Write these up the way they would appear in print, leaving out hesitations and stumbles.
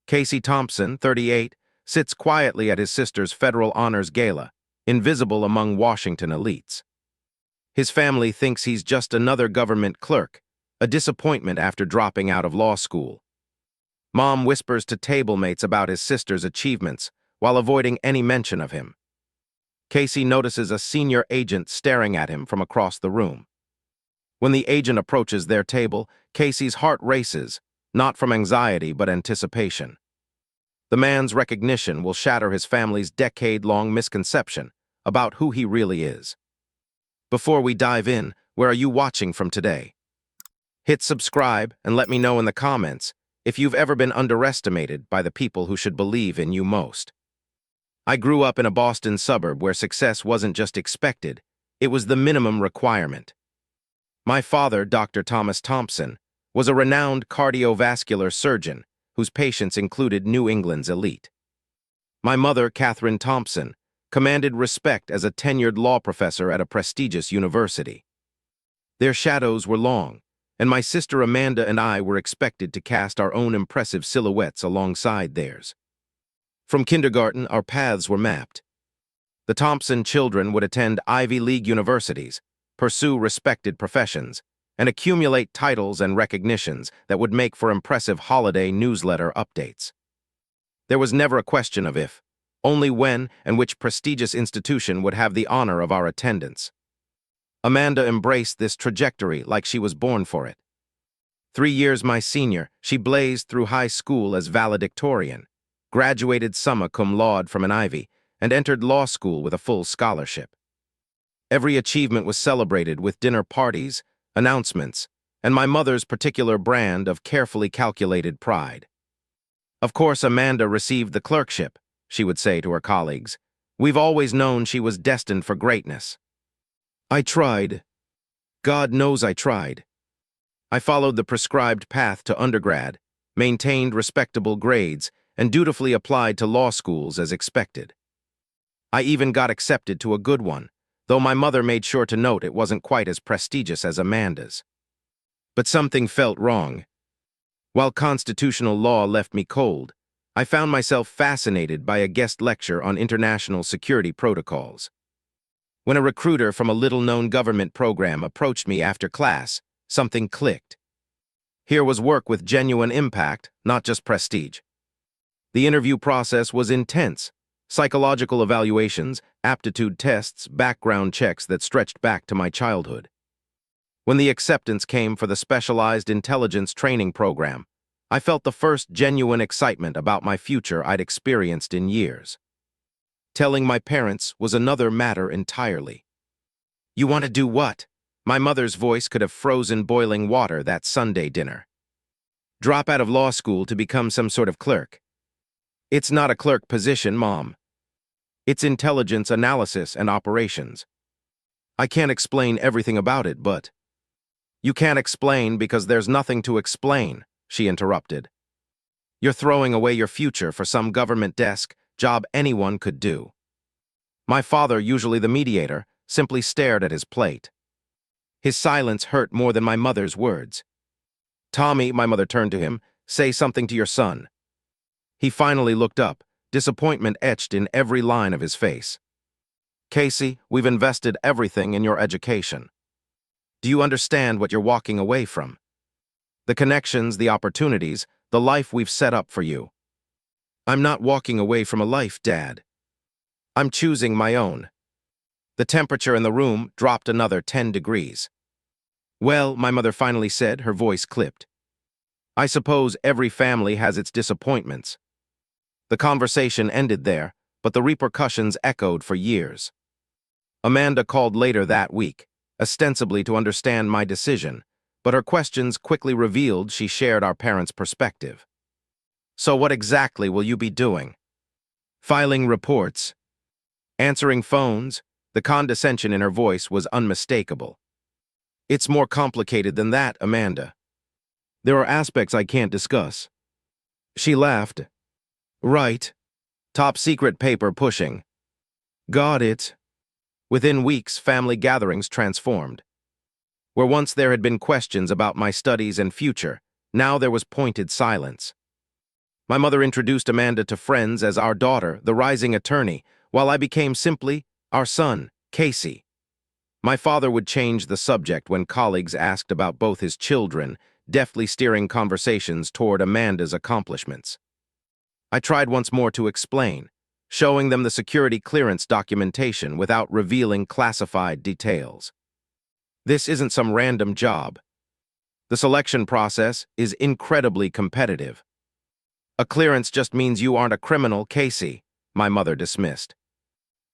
Casey Thompson, 38, sits quietly at his sister's Federal Honors Gala, invisible among Washington elites. His family thinks he's just another government clerk, a disappointment after dropping out of law school. Mom whispers to tablemates about his sister's achievements while avoiding any mention of him. Casey notices a senior agent staring at him from across the room. When the agent approaches their table, Casey's heart races, not from anxiety but anticipation. The man's recognition will shatter his family's decade-long misconception about who he really is. Before we dive in, where are you watching from today? Hit subscribe and let me know in the comments if you've ever been underestimated by the people who should believe in you most. I grew up in a Boston suburb where success wasn't just expected, it was the minimum requirement. My father, Dr. Thomas Thompson, was a renowned cardiovascular surgeon whose patients included New England's elite. My mother, Catherine Thompson, commanded respect as a tenured law professor at a prestigious university. Their shadows were long, and my sister Amanda and I were expected to cast our own impressive silhouettes alongside theirs. From kindergarten, our paths were mapped. The Thompson children would attend Ivy League universities, pursue respected professions, and accumulate titles and recognitions that would make for impressive holiday newsletter updates. There was never a question of if, only when and which prestigious institution would have the honor of our attendance. Amanda embraced this trajectory like she was born for it. 3 years my senior, she blazed through high school as valedictorian, graduated summa cum laude from an Ivy, and entered law school with a full scholarship. Every achievement was celebrated with dinner parties, announcements, and my mother's particular brand of carefully calculated pride. Of course, Amanda received the clerkship, she would say to her colleagues. We've always known she was destined for greatness. I tried. God knows I tried. I followed the prescribed path to undergrad, maintained respectable grades, and dutifully applied to law schools as expected. I even got accepted to a good one, though my mother made sure to note it wasn't quite as prestigious as Amanda's. But something felt wrong. While constitutional law left me cold, I found myself fascinated by a guest lecture on international security protocols. When a recruiter from a little-known government program approached me after class, something clicked. Here was work with genuine impact, not just prestige. The interview process was intense. Psychological evaluations, aptitude tests, background checks that stretched back to my childhood. When the acceptance came for the specialized intelligence training program, I felt the first genuine excitement about my future I'd experienced in years. Telling my parents was another matter entirely. You want to do what? My mother's voice could have frozen boiling water that Sunday dinner. Drop out of law school to become some sort of clerk. It's not a clerk position, Mom. It's intelligence analysis and operations. I can't explain everything about it, but... You can't explain because there's nothing to explain, she interrupted. You're throwing away your future for some government desk job anyone could do. My father, usually the mediator, simply stared at his plate. His silence hurt more than my mother's words. Tommy, my mother turned to him, say something to your son. He finally looked up, disappointment etched in every line of his face. Casey, we've invested everything in your education. Do you understand what you're walking away from? The connections, the opportunities, the life we've set up for you. I'm not walking away from a life, Dad. I'm choosing my own. The temperature in the room dropped another 10 degrees. Well, my mother finally said, her voice clipped. I suppose every family has its disappointments. The conversation ended there, but the repercussions echoed for years. Amanda called later that week, ostensibly to understand my decision, but her questions quickly revealed she shared our parents' perspective. So what exactly will you be doing? Filing reports. Answering phones. The condescension in her voice was unmistakable. It's more complicated than that, Amanda. There are aspects I can't discuss. She laughed. Right. Top secret paper pushing. Got it. Within weeks, family gatherings transformed. Where once there had been questions about my studies and future, now there was pointed silence. My mother introduced Amanda to friends as our daughter, the rising attorney, while I became simply our son, Casey. My father would change the subject when colleagues asked about both his children, deftly steering conversations toward Amanda's accomplishments. I tried once more to explain, showing them the security clearance documentation without revealing classified details. This isn't some random job. The selection process is incredibly competitive. A clearance just means you aren't a criminal, Casey, my mother dismissed.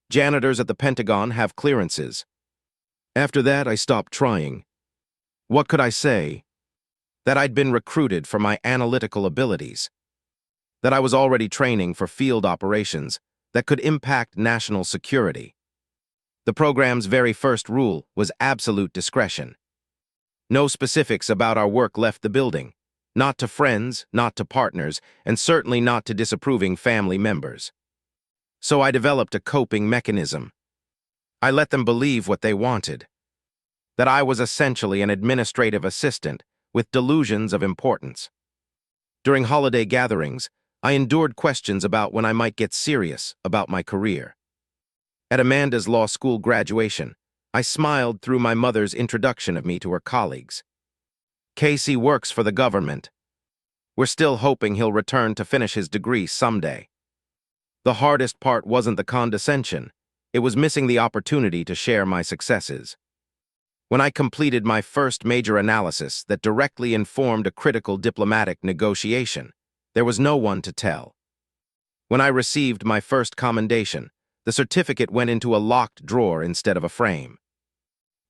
Janitors at the Pentagon have clearances. After that, I stopped trying. What could I say? That I'd been recruited for my analytical abilities. That I was already training for field operations that could impact national security. The program's very first rule was absolute discretion. No specifics about our work left the building, not to friends, not to partners, and certainly not to disapproving family members. So I developed a coping mechanism. I let them believe what they wanted. That I was essentially an administrative assistant with delusions of importance. During holiday gatherings, I endured questions about when I might get serious about my career. At Amanda's law school graduation, I smiled through my mother's introduction of me to her colleagues. Casey works for the government. We're still hoping he'll return to finish his degree someday. The hardest part wasn't the condescension. It was missing the opportunity to share my successes. When I completed my first major analysis that directly informed a critical diplomatic negotiation, there was no one to tell. When I received my first commendation, the certificate went into a locked drawer instead of a frame.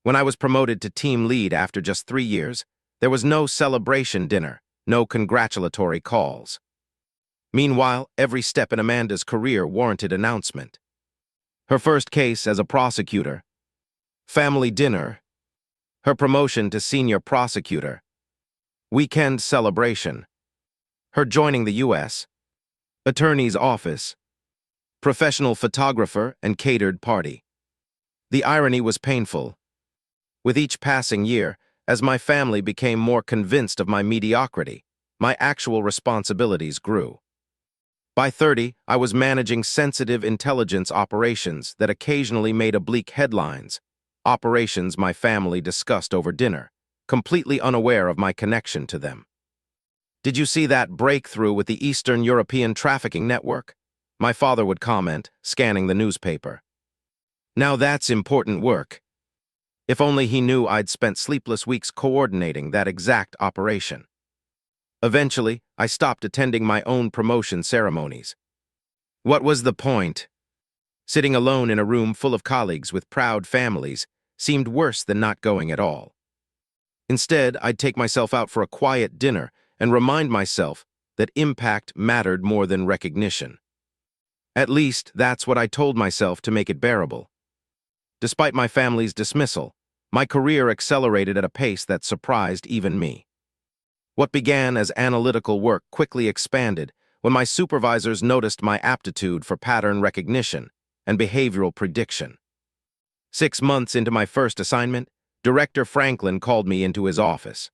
When I was promoted to team lead after just 3 years, there was no celebration dinner, no congratulatory calls. Meanwhile, every step in Amanda's career warranted announcement. Her first case as a prosecutor, family dinner, her promotion to senior prosecutor, weekend celebration, her joining the U.S. Attorney's office, professional photographer and catered party. The irony was painful. With each passing year, as my family became more convinced of my mediocrity, my actual responsibilities grew. By 30, I was managing sensitive intelligence operations that occasionally made oblique headlines, operations my family discussed over dinner, completely unaware of my connection to them. "Did you see that breakthrough with the Eastern European trafficking network?" my father would comment, scanning the newspaper. Now that's important work. If only he knew I'd spent sleepless weeks coordinating that exact operation. Eventually, I stopped attending my own promotion ceremonies. What was the point? Sitting alone in a room full of colleagues with proud families seemed worse than not going at all. Instead, I'd take myself out for a quiet dinner and remind myself that impact mattered more than recognition. At least, that's what I told myself to make it bearable. Despite my family's dismissal, my career accelerated at a pace that surprised even me. What began as analytical work quickly expanded when my supervisors noticed my aptitude for pattern recognition and behavioral prediction. 6 months into my first assignment, Director Franklin called me into his office.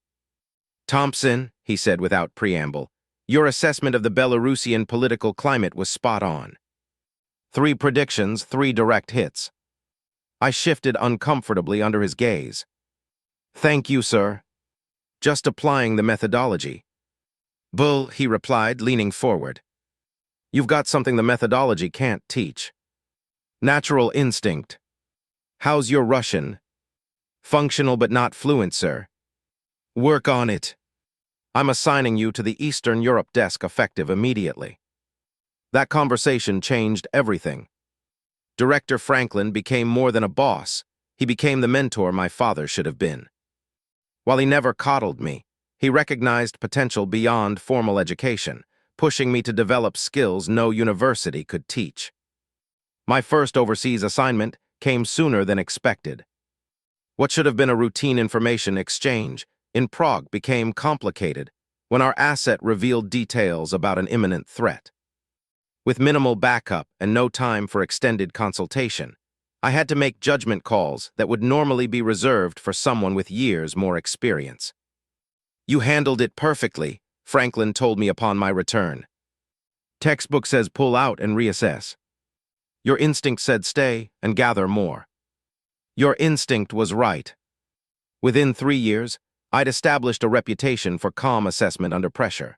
"Thompson," he said without preamble, "your assessment of the Belarusian political climate was spot on. 3 predictions, 3 direct hits." I shifted uncomfortably under his gaze. "Thank you, sir. Just applying the methodology." "Bull," he replied, leaning forward. "You've got something the methodology can't teach. Natural instinct. How's your Russian?" "Functional but not fluent, sir." "Work on it. I'm assigning you to the Eastern Europe desk effective immediately." That conversation changed everything. Director Franklin became more than a boss. He became the mentor my father should have been. While he never coddled me, he recognized potential beyond formal education, pushing me to develop skills no university could teach. My first overseas assignment came sooner than expected. What should have been a routine information exchange in Prague became complicated when our asset revealed details about an imminent threat. With minimal backup and no time for extended consultation, I had to make judgment calls that would normally be reserved for someone with years more experience. "You handled it perfectly," Franklin told me upon my return. Textbook says pull out and reassess. Your instinct said stay and gather more. Your instinct was right. Within 3 years, I'd established a reputation for calm assessment under pressure.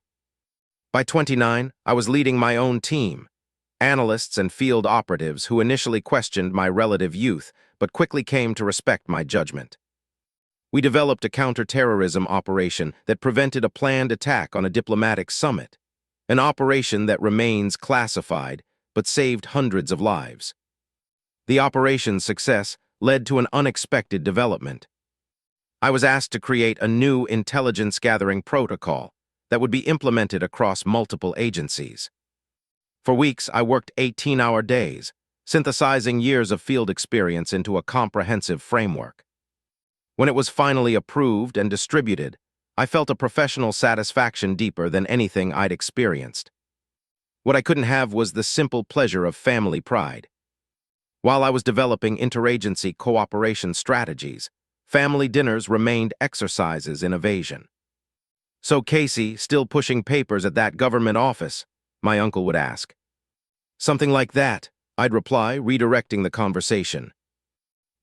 By 29, I was leading my own team, analysts and field operatives who initially questioned my relative youth but quickly came to respect my judgment. We developed a counterterrorism operation that prevented a planned attack on a diplomatic summit, an operation that remains classified but saved hundreds of lives. The operation's success led to an unexpected development. I was asked to create a new intelligence-gathering protocol that would be implemented across multiple agencies. For weeks, I worked 18-hour days, synthesizing years of field experience into a comprehensive framework. When it was finally approved and distributed, I felt a professional satisfaction deeper than anything I'd experienced. What I couldn't have was the simple pleasure of family pride. While I was developing interagency cooperation strategies, family dinners remained exercises in evasion. "So Casey, still pushing papers at that government office?" my uncle would ask. "Something like that," I'd reply, redirecting the conversation.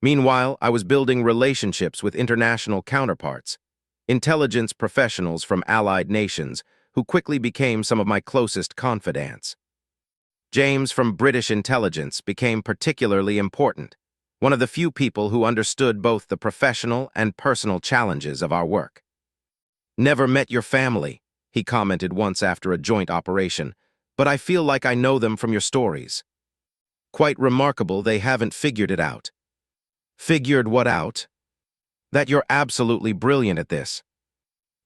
Meanwhile, I was building relationships with international counterparts, intelligence professionals from allied nations who quickly became some of my closest confidants. James from British intelligence became particularly important, one of the few people who understood both the professional and personal challenges of our work. "Never met your family," he commented once after a joint operation, "but I feel like I know them from your stories." "Quite remarkable they haven't figured it out." "Figured what out?" "That you're absolutely brilliant at this.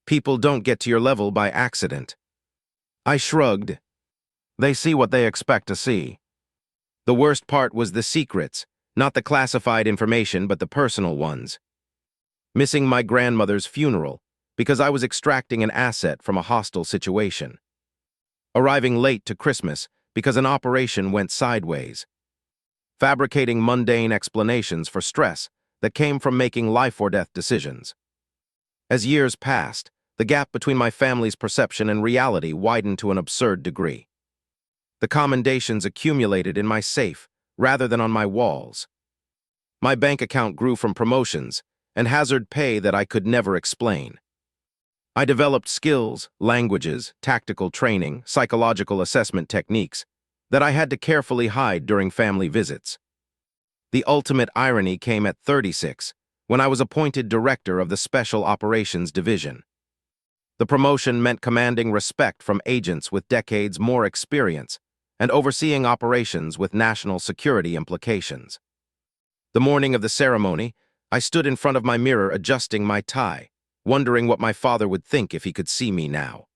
People don't get to your level by accident." I shrugged. "They see what they expect to see." The worst part was the secrets, not the classified information but the personal ones. Missing my grandmother's funeral because I was extracting an asset from a hostile situation. Arriving late to Christmas because an operation went sideways. Fabricating mundane explanations for stress that came from making life-or-death decisions. As years passed, the gap between my family's perception and reality widened to an absurd degree. The commendations accumulated in my safe rather than on my walls. My bank account grew from promotions and hazard pay that I could never explain. I developed skills, languages, tactical training, psychological assessment techniques that I had to carefully hide during family visits. The ultimate irony came at 36, when I was appointed director of the Special Operations Division. The promotion meant commanding respect from agents with decades more experience and overseeing operations with national security implications. The morning of the ceremony, I stood in front of my mirror adjusting my tie, wondering what my father would think if he could see me now.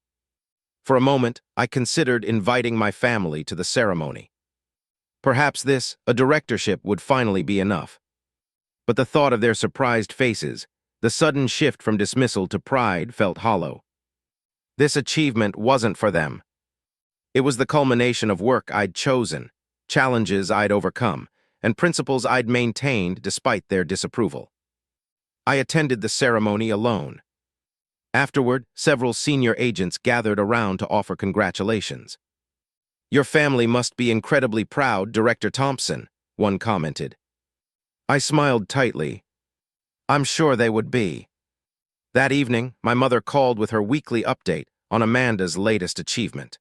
For a moment, I considered inviting my family to the ceremony. Perhaps this, a directorship, would finally be enough. But the thought of their surprised faces, the sudden shift from dismissal to pride, felt hollow. This achievement wasn't for them. It was the culmination of work I'd chosen, challenges I'd overcome, and principles I'd maintained despite their disapproval. I attended the ceremony alone. Afterward, several senior agents gathered around to offer congratulations. "Your family must be incredibly proud, Director Thompson," one commented. I smiled tightly. "I'm sure they would be." That evening, my mother called with her weekly update on Amanda's latest achievement.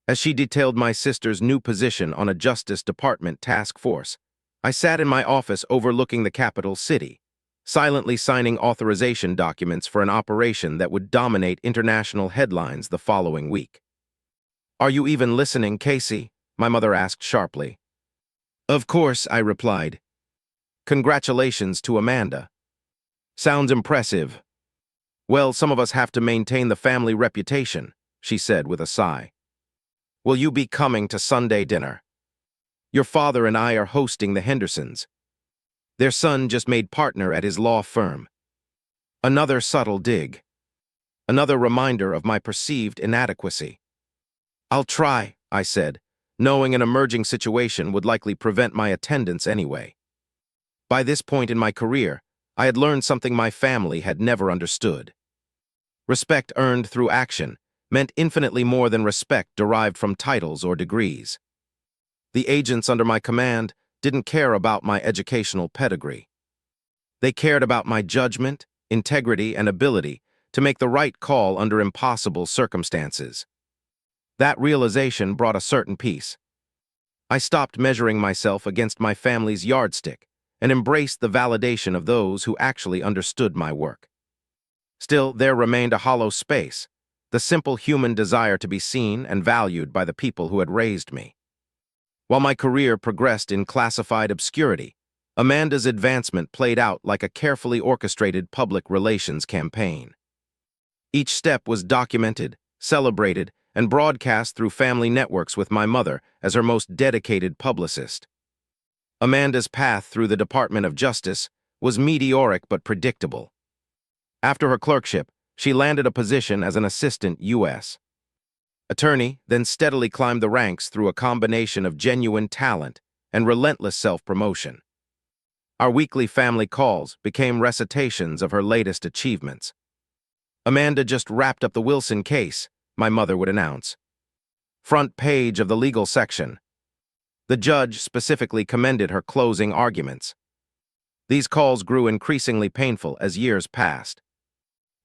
As she detailed my sister's new position on a Justice Department task force, I sat in my office overlooking the capital city, silently signing authorization documents for an operation that would dominate international headlines the following week. "Are you even listening, Casey?" my mother asked sharply. "Of course," I replied. "Congratulations to Amanda." "Sounds impressive." "Well, some of us have to maintain the family reputation," she said with a sigh. "Will you be coming to Sunday dinner? Your father and I are hosting the Hendersons. Their son just made partner at his law firm." Another subtle dig. Another reminder of my perceived inadequacy. "I'll try," I said, knowing an emerging situation would likely prevent my attendance anyway. By this point in my career, I had learned something my family had never understood. Respect earned through action meant infinitely more than respect derived from titles or degrees. The agents under my command didn't care about my educational pedigree. They cared about my judgment, integrity, and ability to make the right call under impossible circumstances. That realization brought a certain peace. I stopped measuring myself against my family's yardstick and embraced the validation of those who actually understood my work. Still, there remained a hollow space, the simple human desire to be seen and valued by the people who had raised me. While my career progressed in classified obscurity, Amanda's advancement played out like a carefully orchestrated public relations campaign. Each step was documented, celebrated, and broadcast through family networks with my mother as her most dedicated publicist. Amanda's path through the Department of Justice was meteoric but predictable. After her clerkship, she landed a position as an assistant U.S. attorney, then steadily climbed the ranks through a combination of genuine talent and relentless self-promotion. Our weekly family calls became recitations of her latest achievements. "Amanda just wrapped up the Wilson case," my mother would announce. "Front page of the legal section." The judge specifically commended her closing arguments. These calls grew increasingly painful as years passed.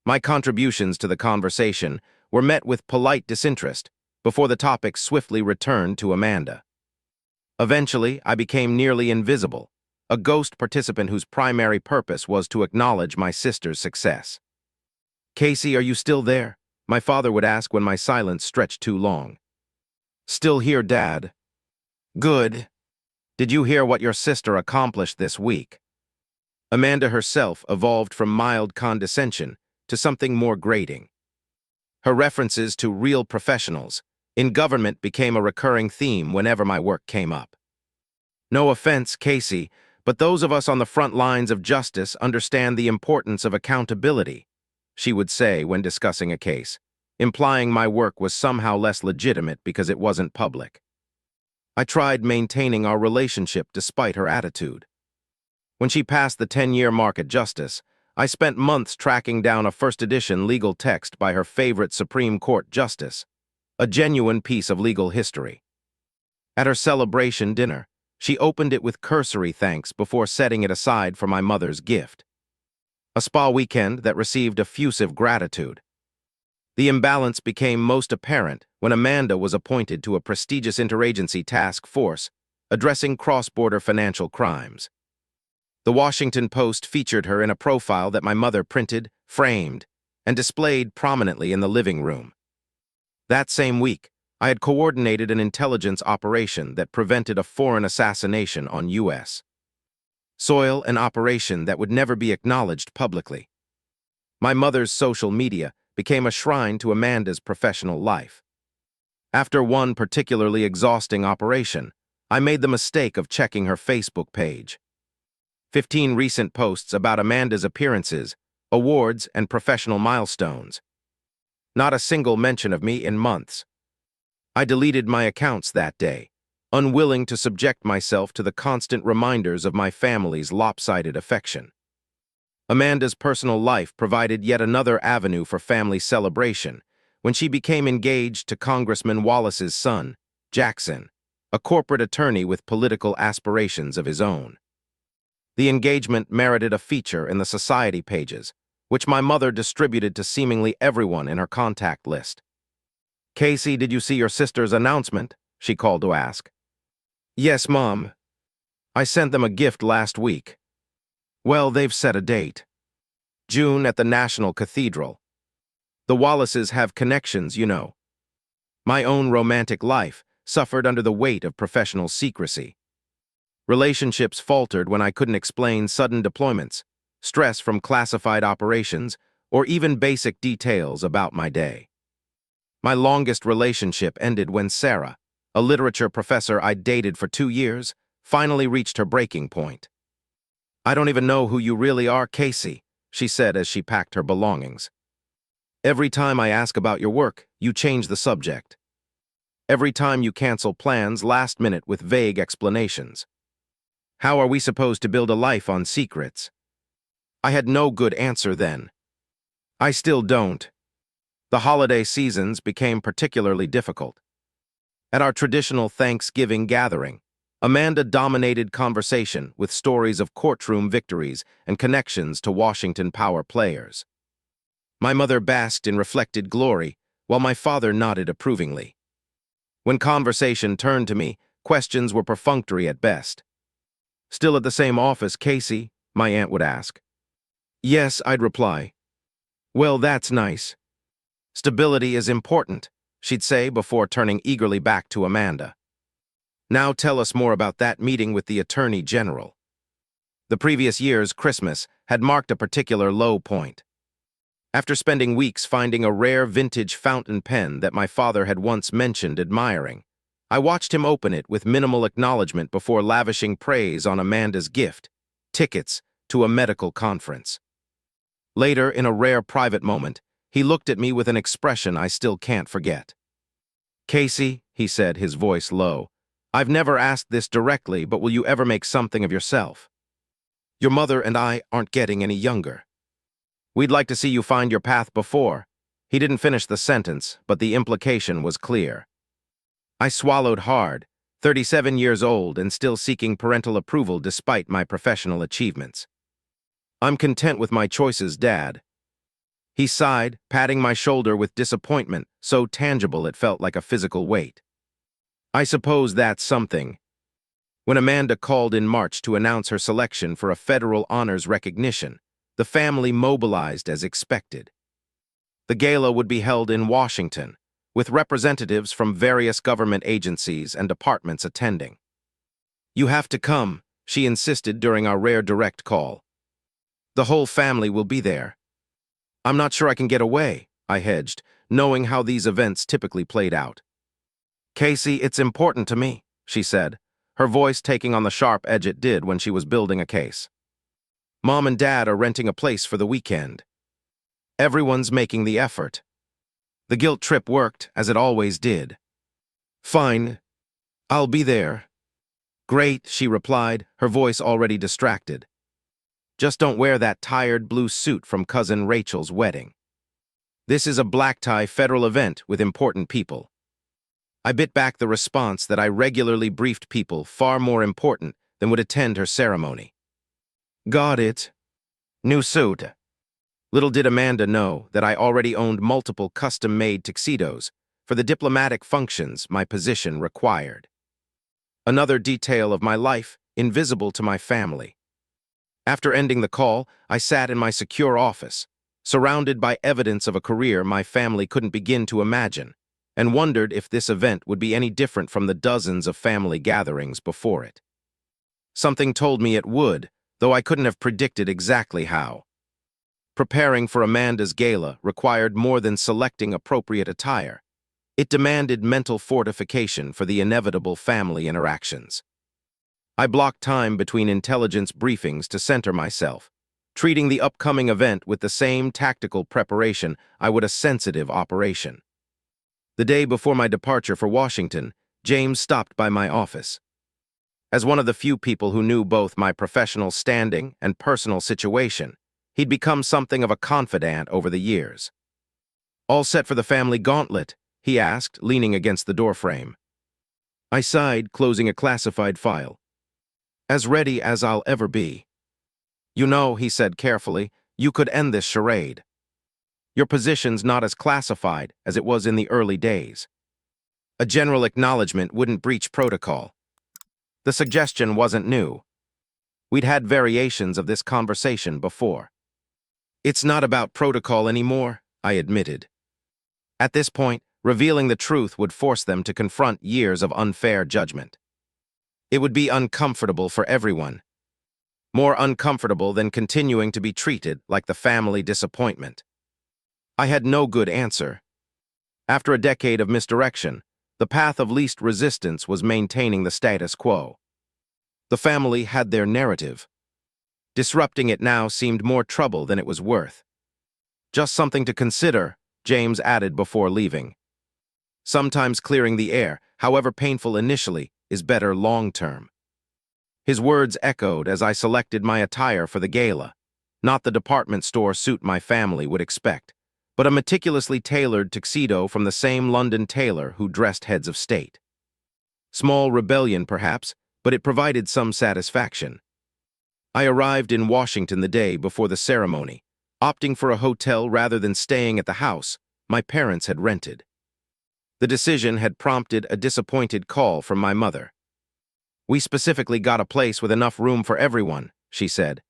My contributions to the conversation were met with polite disinterest before the topic swiftly returned to Amanda. Eventually, I became nearly invisible, a ghost participant whose primary purpose was to acknowledge my sister's success. "Casey, are you still there?" my father would ask when my silence stretched too long. "Still here, Dad." "Good. Did you hear what your sister accomplished this week?" Amanda herself evolved from mild condescension to something more grating. Her references to real professionals in government became a recurring theme whenever my work came up. "No offense, Casey, but those of us on the front lines of justice understand the importance of accountability," she would say when discussing a case, implying my work was somehow less legitimate because it wasn't public. I tried maintaining our relationship despite her attitude. When she passed the 10-year mark at Justice, I spent months tracking down a first-edition legal text by her favorite Supreme Court justice, a genuine piece of legal history. At her celebration dinner, she opened it with cursory thanks before setting it aside for my mother's gift. A spa weekend that received effusive gratitude. The imbalance became most apparent when Amanda was appointed to a prestigious interagency task force addressing cross-border financial crimes. The Washington Post featured her in a profile that my mother printed, framed, and displayed prominently in the living room. That same week, I had coordinated an intelligence operation that prevented a foreign assassination on U.S. soil, an operation that would never be acknowledged publicly. My mother's social media became a shrine to Amanda's professional life. After one particularly exhausting operation, I made the mistake of checking her Facebook page. 15 recent posts about Amanda's appearances, awards, and professional milestones. Not a single mention of me in months. I deleted my accounts that day, unwilling to subject myself to the constant reminders of my family's lopsided affection. Amanda's personal life provided yet another avenue for family celebration when she became engaged to Congressman Wallace's son, Jackson, a corporate attorney with political aspirations of his own. The engagement merited a feature in the society pages, which my mother distributed to seemingly everyone in her contact list. "Casey, did you see your sister's announcement?" she called to ask. "Yes, Mom. I sent them a gift last week." "Well, they've set a date. June at the National Cathedral. The Wallaces have connections, you know. My own romantic life suffered under the weight of professional secrecy. Relationships faltered when I couldn't explain sudden deployments, stress from classified operations, or even basic details about my day. My longest relationship ended when Sarah, a literature professor I'd dated for 2 years, finally reached her breaking point. "I don't even know who you really are, Casey," she said as she packed her belongings. "Every time I ask about your work, you change the subject. Every time you cancel plans last minute with vague explanations. How are we supposed to build a life on secrets?" I had no good answer then. I still don't. The holiday seasons became particularly difficult. At our traditional Thanksgiving gathering, Amanda dominated conversation with stories of courtroom victories and connections to Washington power players. My mother basked in reflected glory, while my father nodded approvingly. When conversation turned to me, questions were perfunctory at best. "Still at the same office, Casey?" my aunt would ask. "Yes," I'd reply. "Well, that's nice. Stability is important," she'd say before turning eagerly back to Amanda. "Now tell us more about that meeting with the Attorney General." The previous year's Christmas had marked a particular low point. After spending weeks finding a rare vintage fountain pen that my father had once mentioned admiring, I watched him open it with minimal acknowledgement before lavishing praise on Amanda's gift, tickets to a medical conference. Later, in a rare private moment, he looked at me with an expression I still can't forget. "Casey," he said, his voice low, "I've never asked this directly, but will you ever make something of yourself? Your mother and I aren't getting any younger. We'd like to see you find your path before." He didn't finish the sentence, but the implication was clear. I swallowed hard, 37 years old and still seeking parental approval despite my professional achievements. "I'm content with my choices, Dad." He sighed, patting my shoulder with disappointment, so tangible it felt like a physical weight. "I suppose that's something." When Amanda called in March to announce her selection for a federal honors recognition, the family mobilized as expected. The gala would be held in Washington, with representatives from various government agencies and departments attending. "You have to come," she insisted during our rare direct call. "The whole family will be there." "I'm not sure I can get away," I hedged, knowing how these events typically played out. "Casey, it's important to me," she said, her voice taking on the sharp edge it did when she was building a case. "Mom and Dad are renting a place for the weekend. Everyone's making the effort." The guilt trip worked, as it always did. "Fine. I'll be there." "Great," she replied, her voice already distracted. "Just don't wear that tired blue suit from Cousin Rachel's wedding. This is a black-tie federal event with important people." I bit back the response that I regularly briefed people far more important than would attend her ceremony. "Got it. New suit." Little did Amanda know that I already owned multiple custom-made tuxedos for the diplomatic functions my position required. Another detail of my life, invisible to my family. After ending the call, I sat in my secure office, surrounded by evidence of a career my family couldn't begin to imagine, and wondered if this event would be any different from the dozens of family gatherings before it. Something told me it would, though I couldn't have predicted exactly how. Preparing for Amanda's gala required more than selecting appropriate attire. It demanded mental fortification for the inevitable family interactions. I blocked time between intelligence briefings to center myself, treating the upcoming event with the same tactical preparation I would a sensitive operation. The day before my departure for Washington, James stopped by my office. As one of the few people who knew both my professional standing and personal situation, he'd become something of a confidant over the years. "All set for the family gauntlet?" he asked, leaning against the doorframe. I sighed, closing a classified file. "As ready as I'll ever be." "You know," he said carefully, "you could end this charade. Your position's not as classified as it was in the early days. A general acknowledgement wouldn't breach protocol." The suggestion wasn't new. We'd had variations of this conversation before. "It's not about protocol anymore," I admitted. At this point, revealing the truth would force them to confront years of unfair judgment. It would be uncomfortable for everyone. More uncomfortable than continuing to be treated like the family disappointment. I had no good answer. After a decade of misdirection, the path of least resistance was maintaining the status quo. The family had their narrative. Disrupting it now seemed more trouble than it was worth. "Just something to consider," James added before leaving. "Sometimes clearing the air, however painful initially, is better long-term." His words echoed as I selected my attire for the gala, not the department store suit my family would expect, but a meticulously tailored tuxedo from the same London tailor who dressed heads of state. Small rebellion, perhaps, but it provided some satisfaction. I arrived in Washington the day before the ceremony, opting for a hotel rather than staying at the house my parents had rented. The decision had prompted a disappointed call from my mother. "We specifically got a place with enough room for everyone," she said.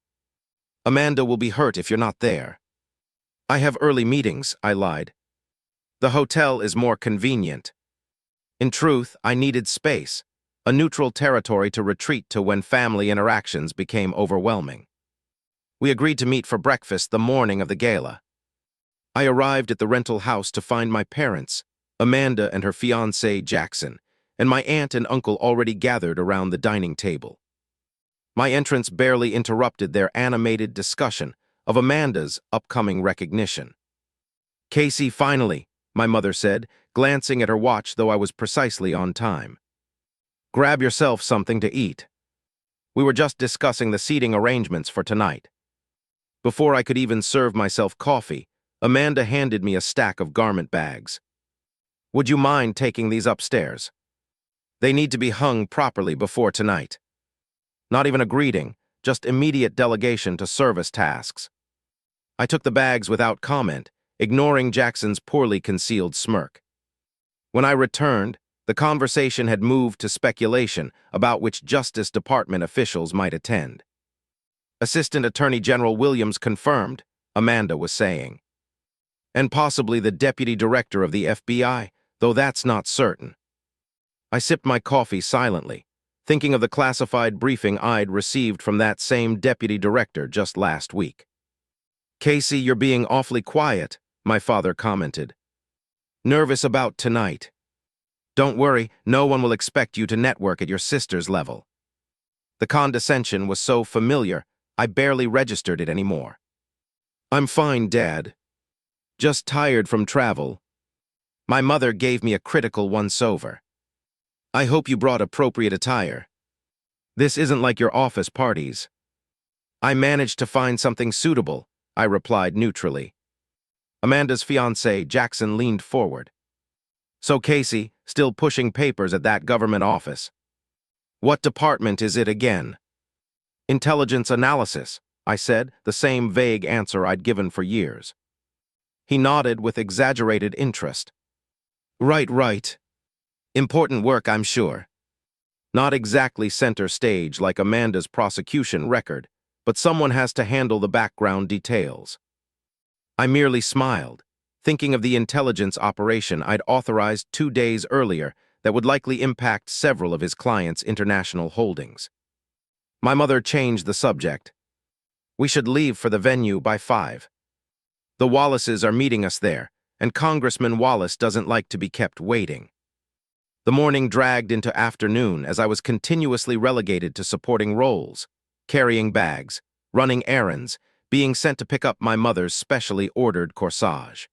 "Amanda will be hurt if you're not there." "I have early meetings," I lied. "The hotel is more convenient." In truth, I needed space, a neutral territory to retreat to when family interactions became overwhelming. We agreed to meet for breakfast the morning of the gala. I arrived at the rental house to find my parents, Amanda and her fiancé Jackson, and my aunt and uncle already gathered around the dining table. My entrance barely interrupted their animated discussion of Amanda's upcoming recognition. "Casey, finally," my mother said, glancing at her watch, though I was precisely on time. "Grab yourself something to eat. We were just discussing the seating arrangements for tonight." Before I could even serve myself coffee, Amanda handed me a stack of garment bags. "Would you mind taking these upstairs? They need to be hung properly before tonight." Not even a greeting, just immediate delegation to service tasks. I took the bags without comment, ignoring Jackson's poorly concealed smirk. When I returned, the conversation had moved to speculation about which Justice Department officials might attend. "Assistant Attorney General Williams confirmed," Amanda was saying. "And possibly the Deputy Director of the FBI, though that's not certain." I sipped my coffee silently, thinking of the classified briefing I'd received from that same Deputy Director just last week. "Casey, you're being awfully quiet," my father commented. "Nervous about tonight?" "Don't worry, no one will expect you to network at your sister's level." The condescension was so familiar, I barely registered it anymore. "I'm fine, Dad. Just tired from travel." My mother gave me a critical once-over. "I hope you brought appropriate attire. This isn't like your office parties." "I managed to find something suitable," I replied neutrally. Amanda's fiancé, Jackson, leaned forward. "So Casey, still pushing papers at that government office. What department is it again?" "Intelligence analysis," I said, the same vague answer I'd given for years. He nodded with exaggerated interest. Right. Important work, I'm sure." Not exactly center stage like Amanda's prosecution record, but someone has to handle the background details. I merely smiled, thinking of the intelligence operation I'd authorized 2 days earlier that would likely impact several of his clients' international holdings. My mother changed the subject. "We should leave for the venue by 5. The Wallaces are meeting us there, and Congressman Wallace doesn't like to be kept waiting." The morning dragged into afternoon as I was continuously relegated to supporting roles, carrying bags, running errands, being sent to pick up my mother's specially ordered corsage.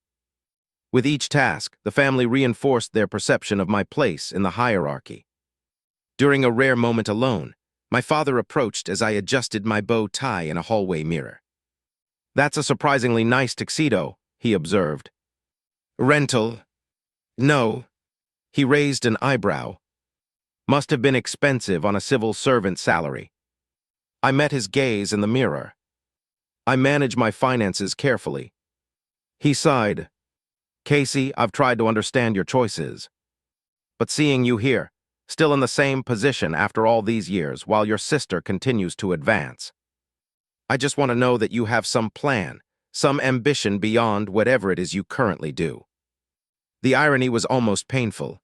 With each task, the family reinforced their perception of my place in the hierarchy. During a rare moment alone, my father approached as I adjusted my bow tie in a hallway mirror. "That's a surprisingly nice tuxedo," he observed. "Rental? No." He raised an eyebrow. "Must have been expensive on a civil servant salary." I met his gaze in the mirror. "I manage my finances carefully." He sighed. "Casey, I've tried to understand your choices. But seeing you here, still in the same position after all these years while your sister continues to advance, I just want to know that you have some plan, some ambition beyond whatever it is you currently do." The irony was almost painful.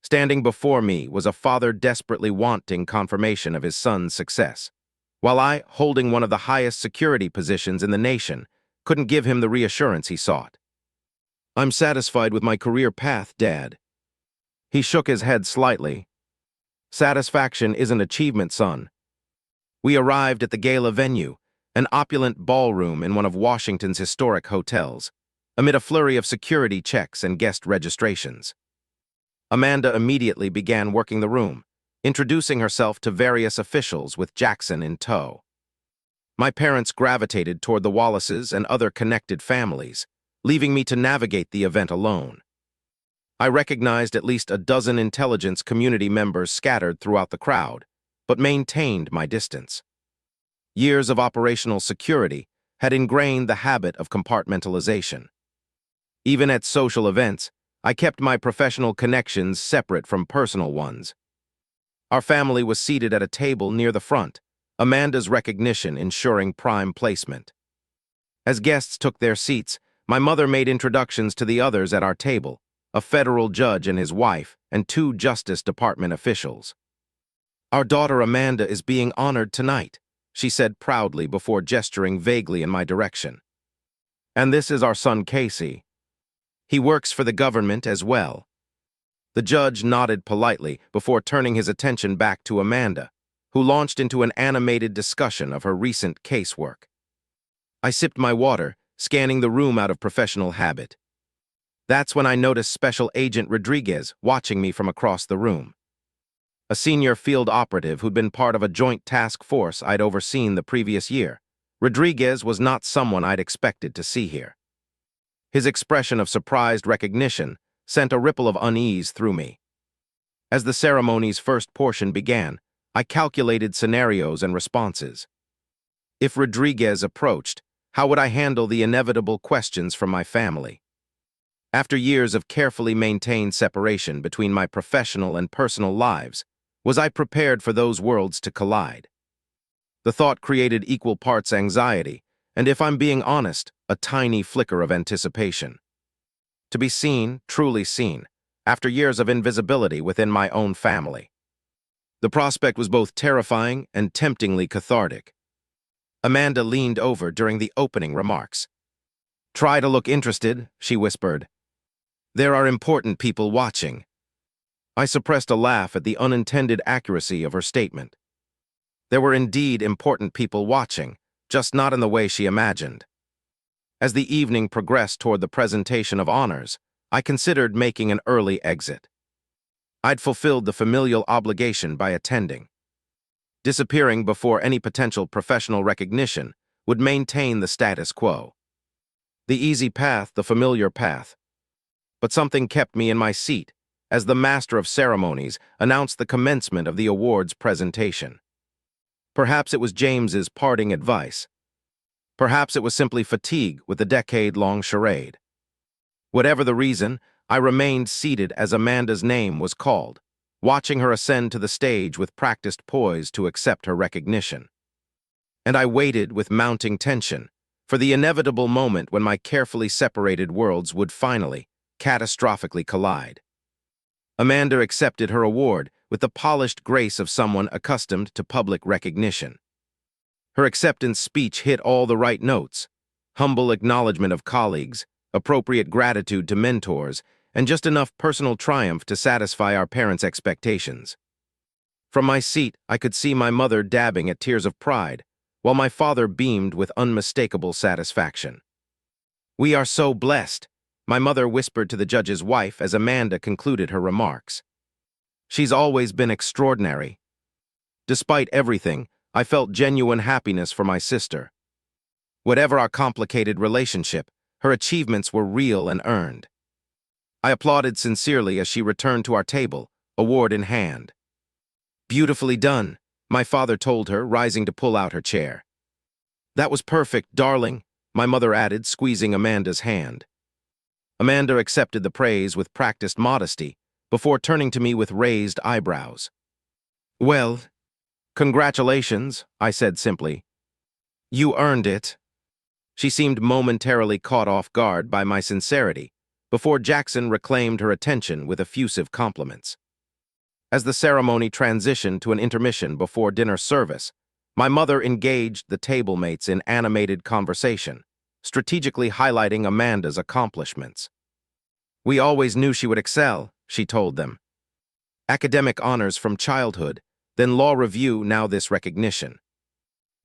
Standing before me was a father desperately wanting confirmation of his son's success, while I, holding one of the highest security positions in the nation, couldn't give him the reassurance he sought. "I'm satisfied with my career path, Dad." He shook his head slightly. "Satisfaction isn't achievement, son." We arrived at the gala venue, an opulent ballroom in one of Washington's historic hotels, amid a flurry of security checks and guest registrations. Amanda immediately began working the room, introducing herself to various officials with Jackson in tow. My parents gravitated toward the Wallaces and other connected families, leaving me to navigate the event alone. I recognized at least a dozen intelligence community members scattered throughout the crowd, but maintained my distance. Years of operational security had ingrained the habit of compartmentalization. Even at social events, I kept my professional connections separate from personal ones. Our family was seated at a table near the front, Amanda's recognition ensuring prime placement. As guests took their seats, my mother made introductions to the others at our table, a federal judge and his wife, and two Justice Department officials. "Our daughter Amanda is being honored tonight," she said proudly before gesturing vaguely in my direction. "And this is our son Casey. He works for the government as well." The judge nodded politely before turning his attention back to Amanda, who launched into an animated discussion of her recent casework. I sipped my water, scanning the room out of professional habit. That's when I noticed Special Agent Rodriguez watching me from across the room. A senior field operative who'd been part of a joint task force I'd overseen the previous year, Rodriguez was not someone I'd expected to see here. His expression of surprised recognition sent a ripple of unease through me. As the ceremony's first portion began, I calculated scenarios and responses. If Rodriguez approached, how would I handle the inevitable questions from my family? After years of carefully maintained separation between my professional and personal lives, was I prepared for those worlds to collide? The thought created equal parts anxiety, and if I'm being honest, a tiny flicker of anticipation. To be seen, truly seen, after years of invisibility within my own family. The prospect was both terrifying and temptingly cathartic. Amanda leaned over during the opening remarks. "Try to look interested," she whispered. "There are important people watching." I suppressed a laugh at the unintended accuracy of her statement. There were indeed important people watching, just not in the way she imagined. As the evening progressed toward the presentation of honors, I considered making an early exit. I'd fulfilled the familial obligation by attending. Disappearing before any potential professional recognition would maintain the status quo. The easy path, the familiar path. But something kept me in my seat as the Master of Ceremonies announced the commencement of the awards presentation. Perhaps it was James's parting advice. Perhaps it was simply fatigue with the decade-long charade. Whatever the reason, I remained seated as Amanda's name was called, watching her ascend to the stage with practiced poise to accept her recognition. And I waited with mounting tension for the inevitable moment when my carefully separated worlds would finally, catastrophically collide. Amanda accepted her award with the polished grace of someone accustomed to public recognition. Her acceptance speech hit all the right notes: humble acknowledgement of colleagues, appropriate gratitude to mentors, and just enough personal triumph to satisfy our parents' expectations. From my seat, I could see my mother dabbing at tears of pride, while my father beamed with unmistakable satisfaction. "We are so blessed," my mother whispered to the judge's wife as Amanda concluded her remarks. "She's always been extraordinary." Despite everything, I felt genuine happiness for my sister. Whatever our complicated relationship, her achievements were real and earned. I applauded sincerely as she returned to our table, award in hand. "Beautifully done," my father told her, rising to pull out her chair. "That was perfect, darling," my mother added, squeezing Amanda's hand. Amanda accepted the praise with practiced modesty before turning to me with raised eyebrows. "Well, congratulations," I said simply. "You earned it." She seemed momentarily caught off guard by my sincerity, before Jackson reclaimed her attention with effusive compliments. As the ceremony transitioned to an intermission before dinner service, my mother engaged the tablemates in animated conversation, strategically highlighting Amanda's accomplishments. "We always knew she would excel," she told them. "Academic honors from childhood, then law review, now this recognition.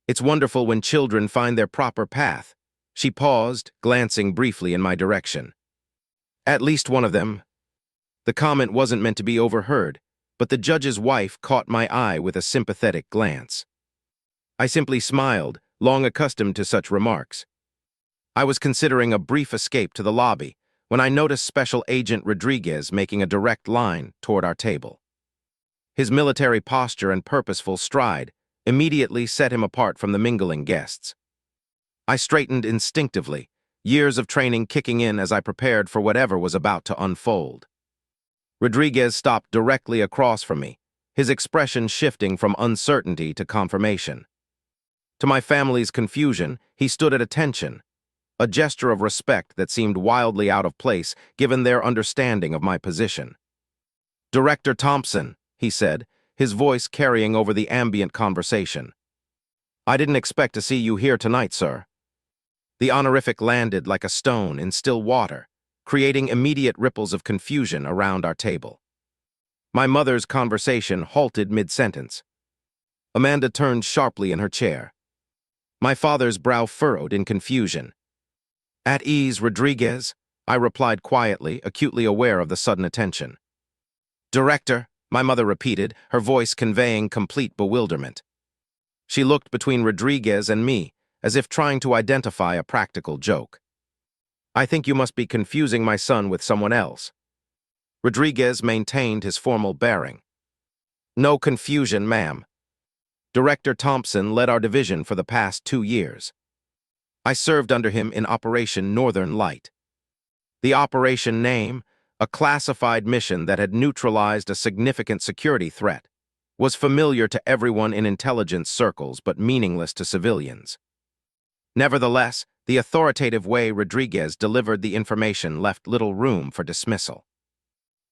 It's wonderful when children find their proper path." She paused, glancing briefly in my direction. "At least one of them." The comment wasn't meant to be overheard, but the judge's wife caught my eye with a sympathetic glance. I simply smiled, long accustomed to such remarks. I was considering a brief escape to the lobby when I noticed Special Agent Rodriguez making a direct line toward our table. His military posture and purposeful stride immediately set him apart from the mingling guests. I straightened instinctively, years of training kicking in as I prepared for whatever was about to unfold. Rodriguez stopped directly across from me, his expression shifting from uncertainty to confirmation. To my family's confusion, he stood at attention, a gesture of respect that seemed wildly out of place given their understanding of my position. "Director Thompson," he said, his voice carrying over the ambient conversation. "I didn't expect to see you here tonight, sir." The honorific landed like a stone in still water, creating immediate ripples of confusion around our table. My mother's conversation halted mid-sentence. Amanda turned sharply in her chair. My father's brow furrowed in confusion. "At ease, Rodriguez," I replied quietly, acutely aware of the sudden attention. "Director," my mother repeated, her voice conveying complete bewilderment. She looked between Rodriguez and me, as if trying to identify a practical joke. "I think you must be confusing my son with someone else." Rodriguez maintained his formal bearing. "No confusion, ma'am. Director Thompson led our division for the past 2 years. I served under him in Operation Northern Light. The operation name, a classified mission that had neutralized a significant security threat, was familiar to everyone in intelligence circles but meaningless to civilians. Nevertheless, the authoritative way Rodriguez delivered the information left little room for dismissal.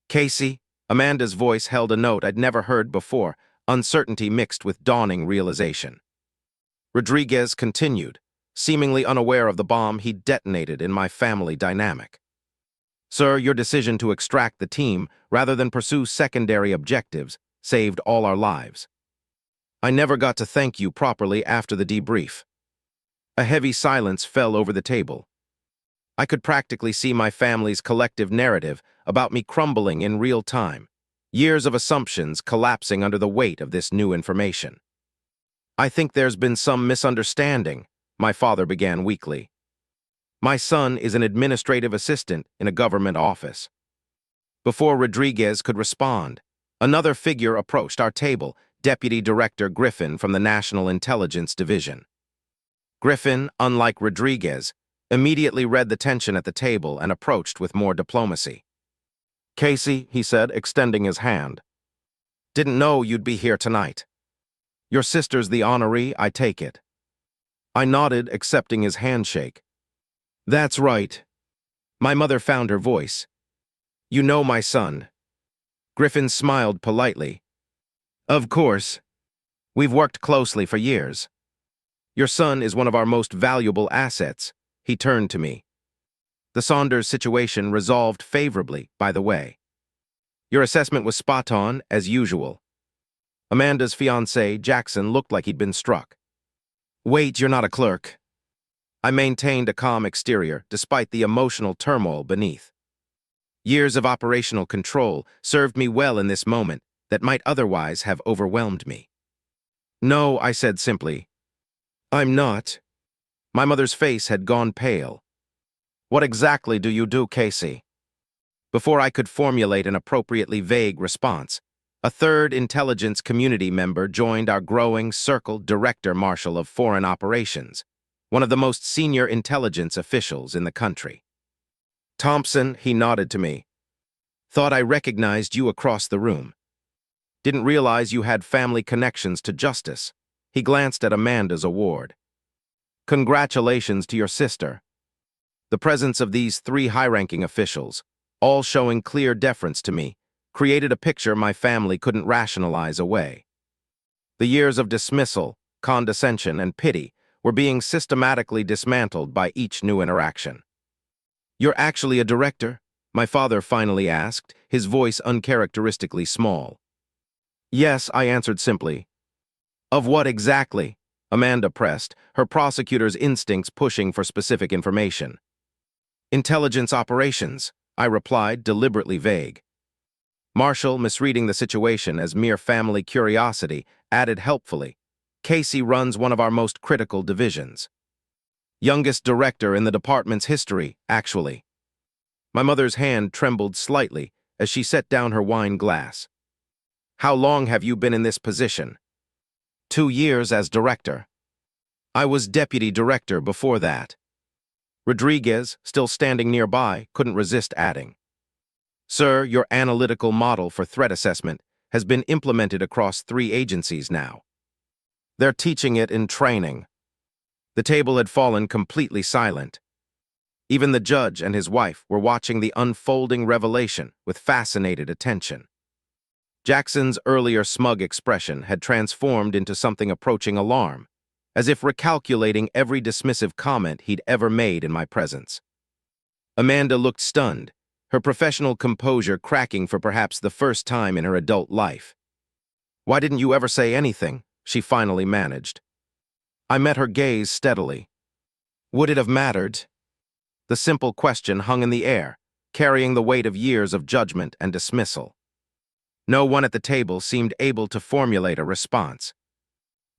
"Casey," Amanda's voice held a note I'd never heard before, uncertainty mixed with dawning realization. Rodriguez continued, seemingly unaware of the bomb he'd detonated in my family dynamic. "Sir, your decision to extract the team rather than pursue secondary objectives saved all our lives. I never got to thank you properly after the debrief." A heavy silence fell over the table. I could practically see my family's collective narrative about me crumbling in real time, years of assumptions collapsing under the weight of this new information. "I think there's been some misunderstanding," my father began weakly. "My son is an administrative assistant in a government office." Before Rodriguez could respond, another figure approached our table, Deputy Director Griffin from the National Intelligence Division. Griffin, unlike Rodriguez, immediately read the tension at the table and approached with more diplomacy. "Casey," he said, extending his hand. "Didn't know you'd be here tonight. Your sister's the honoree, I take it." I nodded, accepting his handshake. "That's right." My mother found her voice. "You know my son." Griffin smiled politely. "Of course. We've worked closely for years. Your son is one of our most valuable assets." He turned to me. "The Saunders situation resolved favorably, by the way. Your assessment was spot on, as usual." Amanda's fiancé, Jackson, looked like he'd been struck. "Wait, you're not a clerk." I maintained a calm exterior, despite the emotional turmoil beneath. Years of operational control served me well in this moment that might otherwise have overwhelmed me. "No," I said simply. "I'm not." My mother's face had gone pale. "What exactly do you do, Casey?" Before I could formulate an appropriately vague response, a third intelligence community member joined our growing circle, Director Marshal of Foreign Operations, one of the most senior intelligence officials in the country. "Thompson," he nodded to me. "Thought I recognized you across the room. Didn't realize you had family connections to justice." He glanced at Amanda's award. "Congratulations to your sister." The presence of these 3 high-ranking officials, all showing clear deference to me, created a picture my family couldn't rationalize away. The years of dismissal, condescension, and pity were being systematically dismantled by each new interaction. "You're actually a director?" my father finally asked, his voice uncharacteristically small. "Yes," I answered simply. "Of what exactly?" Amanda pressed, her prosecutor's instincts pushing for specific information. "Intelligence operations," I replied, deliberately vague. Marshall, misreading the situation as mere family curiosity, added helpfully, "Casey runs one of our most critical divisions." Youngest director in the department's history, actually. My mother's hand trembled slightly as she set down her wine glass. How long have you been in this position? 2 years as director. I was deputy director before that. Rodriguez, still standing nearby, couldn't resist adding. Sir, your analytical model for threat assessment has been implemented across 3 agencies now. They're teaching it in training. The table had fallen completely silent. Even the judge and his wife were watching the unfolding revelation with fascinated attention. Jackson's earlier smug expression had transformed into something approaching alarm, as if recalculating every dismissive comment he'd ever made in my presence. Amanda looked stunned, her professional composure cracking for perhaps the first time in her adult life. Why didn't you ever say anything? She finally managed. I met her gaze steadily. Would it have mattered? The simple question hung in the air, carrying the weight of years of judgment and dismissal. No one at the table seemed able to formulate a response.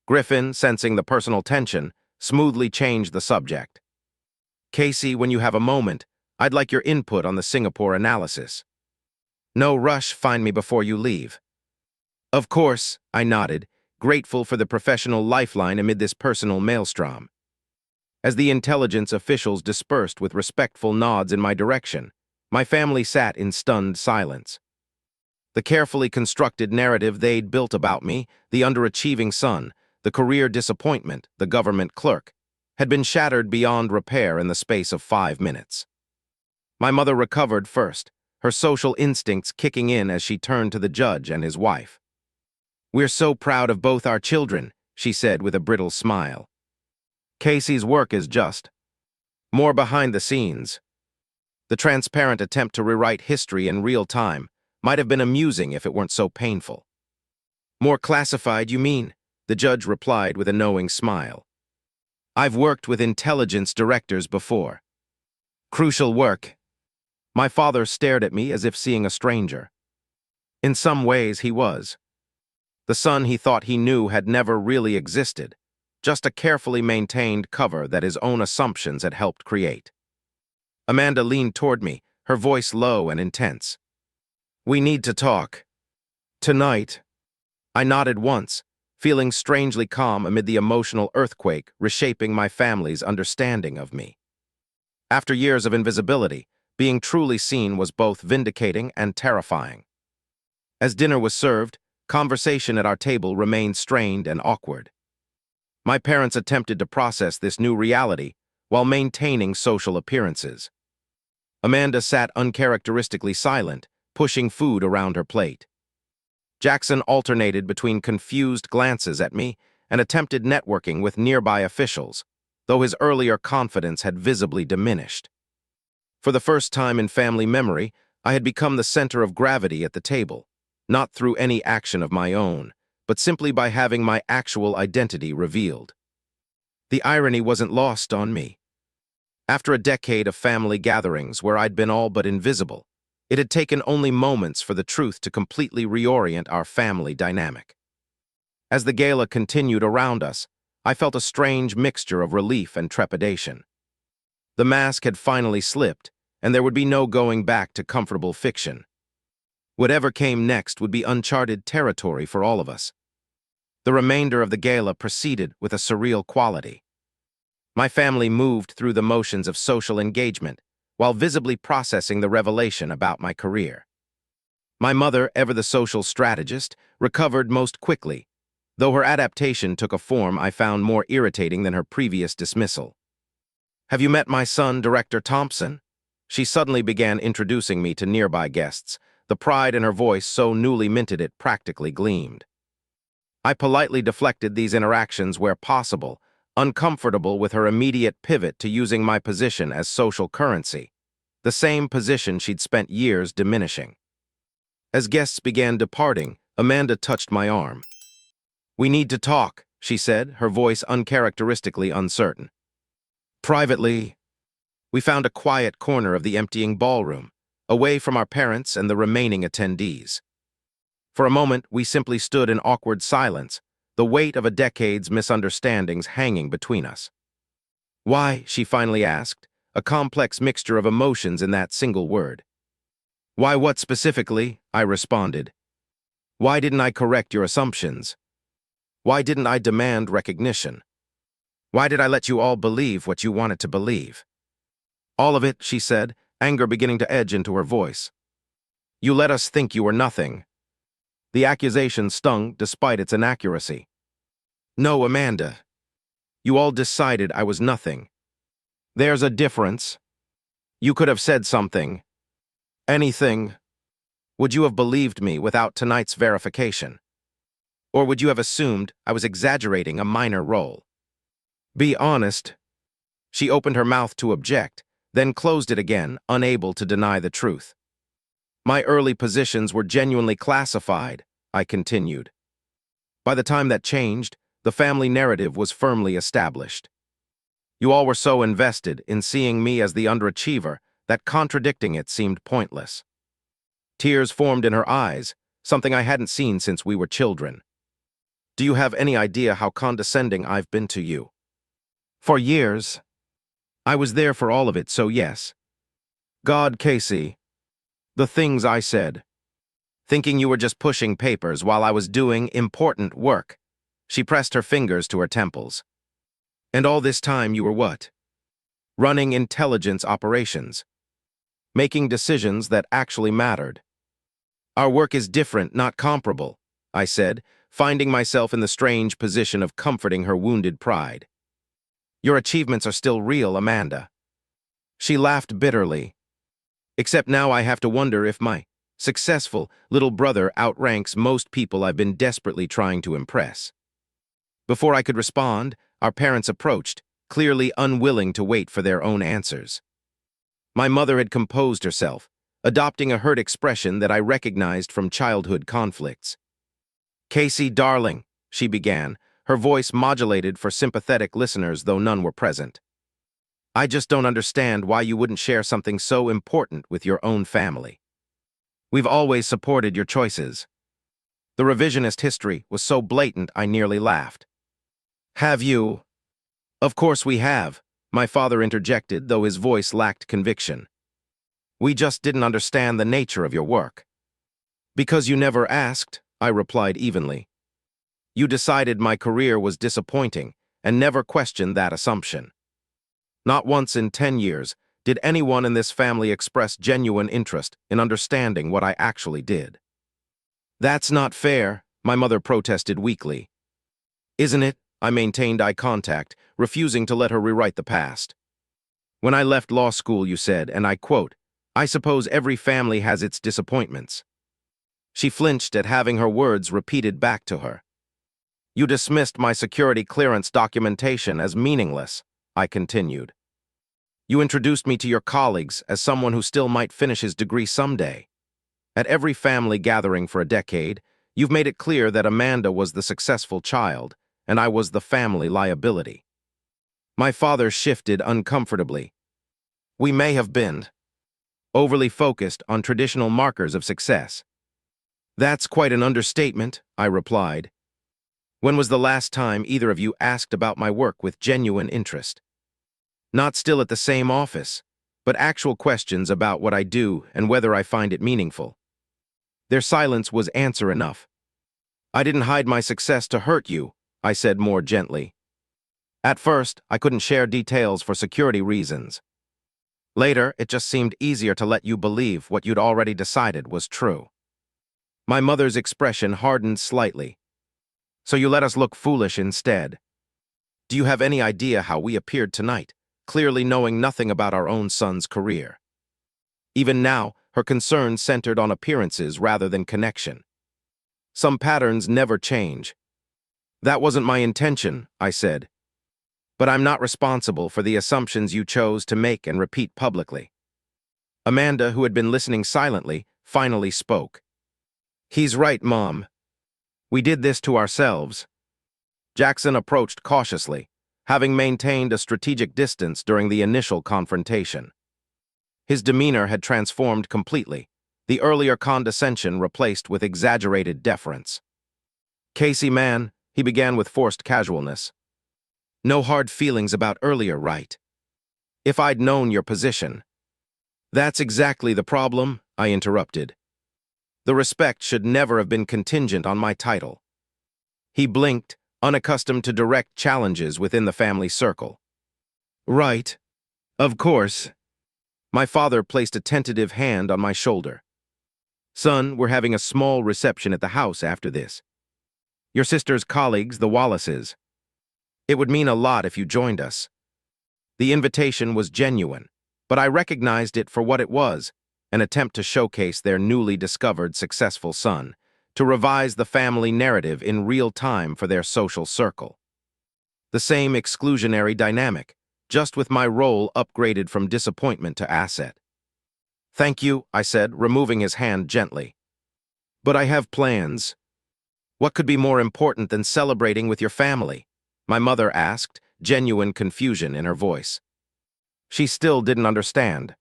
Griffin, sensing the personal tension, smoothly changed the subject. Casey, when you have a moment, I'd like your input on the Singapore analysis. No rush, find me before you leave. Of course, I nodded, grateful for the professional lifeline amid this personal maelstrom. As the intelligence officials dispersed with respectful nods in my direction, my family sat in stunned silence. The carefully constructed narrative they'd built about me, the underachieving son, the career disappointment, the government clerk, had been shattered beyond repair in the space of 5 minutes. My mother recovered first, her social instincts kicking in as she turned to the judge and his wife. We're so proud of both our children, she said with a brittle smile. Casey's work is just more behind the scenes. The transparent attempt to rewrite history in real time might have been amusing if it weren't so painful. More classified, you mean? The judge replied with a knowing smile. I've worked with intelligence directors before. Crucial work. My father stared at me as if seeing a stranger. In some ways, he was. The son he thought he knew had never really existed, just a carefully maintained cover that his own assumptions had helped create. Amanda leaned toward me, her voice low and intense. We need to talk. Tonight. I nodded once, feeling strangely calm amid the emotional earthquake reshaping my family's understanding of me. After years of invisibility, being truly seen was both vindicating and terrifying. As dinner was served, conversation at our table remained strained and awkward. My parents attempted to process this new reality while maintaining social appearances. Amanda sat uncharacteristically silent, pushing food around her plate. Jackson alternated between confused glances at me and attempted networking with nearby officials, though his earlier confidence had visibly diminished. For the first time in family memory, I had become the center of gravity at the table, not through any action of my own, but simply by having my actual identity revealed. The irony wasn't lost on me. After a decade of family gatherings where I'd been all but invisible, it had taken only moments for the truth to completely reorient our family dynamic. As the gala continued around us, I felt a strange mixture of relief and trepidation. The mask had finally slipped, and there would be no going back to comfortable fiction. Whatever came next would be uncharted territory for all of us. The remainder of the gala proceeded with a surreal quality. My family moved through the motions of social engagement, while visibly processing the revelation about my career. My mother, ever the social strategist, recovered most quickly, though her adaptation took a form I found more irritating than her previous dismissal. Have you met my son, Director Thompson? She suddenly began introducing me to nearby guests, the pride in her voice so newly minted it practically gleamed. I politely deflected these interactions where possible, uncomfortable with her immediate pivot to using my position as social currency, the same position she'd spent years diminishing. As guests began departing, Amanda touched my arm. We need to talk, she said, her voice uncharacteristically uncertain. Privately. We found a quiet corner of the emptying ballroom, away from our parents and the remaining attendees. For a moment, we simply stood in awkward silence, the weight of a decade's misunderstandings hanging between us. Why, she finally asked, a complex mixture of emotions in that single word. Why what specifically? I responded. Why didn't I correct your assumptions? Why didn't I demand recognition? Why did I let you all believe what you wanted to believe? All of it, she said, anger beginning to edge into her voice. You let us think you were nothing. The accusation stung despite its inaccuracy. No, Amanda. You all decided I was nothing. There's a difference. You could have said something. Anything. Would you have believed me without tonight's verification? Or would you have assumed I was exaggerating a minor role? Be honest. She opened her mouth to object, then closed it again, unable to deny the truth. My early positions were genuinely classified, I continued. By the time that changed, the family narrative was firmly established. You all were so invested in seeing me as the underachiever that contradicting it seemed pointless. Tears formed in her eyes, something I hadn't seen since we were children. Do you have any idea how condescending I've been to you? For years. I was there for all of it, so yes. God, Casey. The things I said. Thinking you were just pushing papers while I was doing important work. She pressed her fingers to her temples. And all this time you were what? Running intelligence operations. Making decisions that actually mattered. Our work is different, not comparable, I said, finding myself in the strange position of comforting her wounded pride. Your achievements are still real, Amanda. She laughed bitterly. Except now I have to wonder if my successful little brother outranks most people I've been desperately trying to impress. Before I could respond, our parents approached, clearly unwilling to wait for their own answers. My mother had composed herself, adopting a hurt expression that I recognized from childhood conflicts. Casey, darling, she began, her voice modulated for sympathetic listeners though none were present. I just don't understand why you wouldn't share something so important with your own family. We've always supported your choices. The revisionist history was so blatant I nearly laughed. Have you? Of course we have, my father interjected, though his voice lacked conviction. We just didn't understand the nature of your work. Because you never asked, I replied evenly. You decided my career was disappointing and never questioned that assumption. Not once in 10 years did anyone in this family express genuine interest in understanding what I actually did. That's not fair, my mother protested weakly. Isn't it? I maintained eye contact, refusing to let her rewrite the past. When I left law school, you said, and I quote, I suppose every family has its disappointments. She flinched at having her words repeated back to her. You dismissed my security clearance documentation as meaningless, I continued. You introduced me to your colleagues as someone who still might finish his degree someday. At every family gathering for a decade, you've made it clear that Amanda was the successful child, and I was the family liability. My father shifted uncomfortably. We may have been overly focused on traditional markers of success. That's quite an understatement, I replied. When was the last time either of you asked about my work with genuine interest? Not still at the same office, but actual questions about what I do and whether I find it meaningful. Their silence was answer enough. I didn't hide my success to hurt you, I said more gently. At first, I couldn't share details for security reasons. Later, it just seemed easier to let you believe what you'd already decided was true. My mother's expression hardened slightly. So you let us look foolish instead. Do you have any idea how we appeared tonight, clearly knowing nothing about our own son's career? Even now, her concern centered on appearances rather than connection. Some patterns never change. That wasn't my intention, I said. But I'm not responsible for the assumptions you chose to make and repeat publicly. Amanda, who had been listening silently, finally spoke. He's right, Mom. We did this to ourselves. Jackson approached cautiously, having maintained a strategic distance during the initial confrontation. His demeanor had transformed completely, the earlier condescension replaced with exaggerated deference. Casey, man, he began with forced casualness. No hard feelings about earlier, right? If I'd known your position. That's exactly the problem, I interrupted. The respect should never have been contingent on my title. He blinked, unaccustomed to direct challenges within the family circle. Right. Of course. My father placed a tentative hand on my shoulder. Son, we're having a small reception at the house after this. Your sister's colleagues, the Wallaces. It would mean a lot if you joined us. The invitation was genuine, but I recognized it for what it was, an attempt to showcase their newly discovered successful son, to revise the family narrative in real time for their social circle. The same exclusionary dynamic, just with my role upgraded from disappointment to asset. Thank you, I said, removing his hand gently. But I have plans. What could be more important than celebrating with your family? My mother asked, genuine confusion in her voice. She still didn't understand.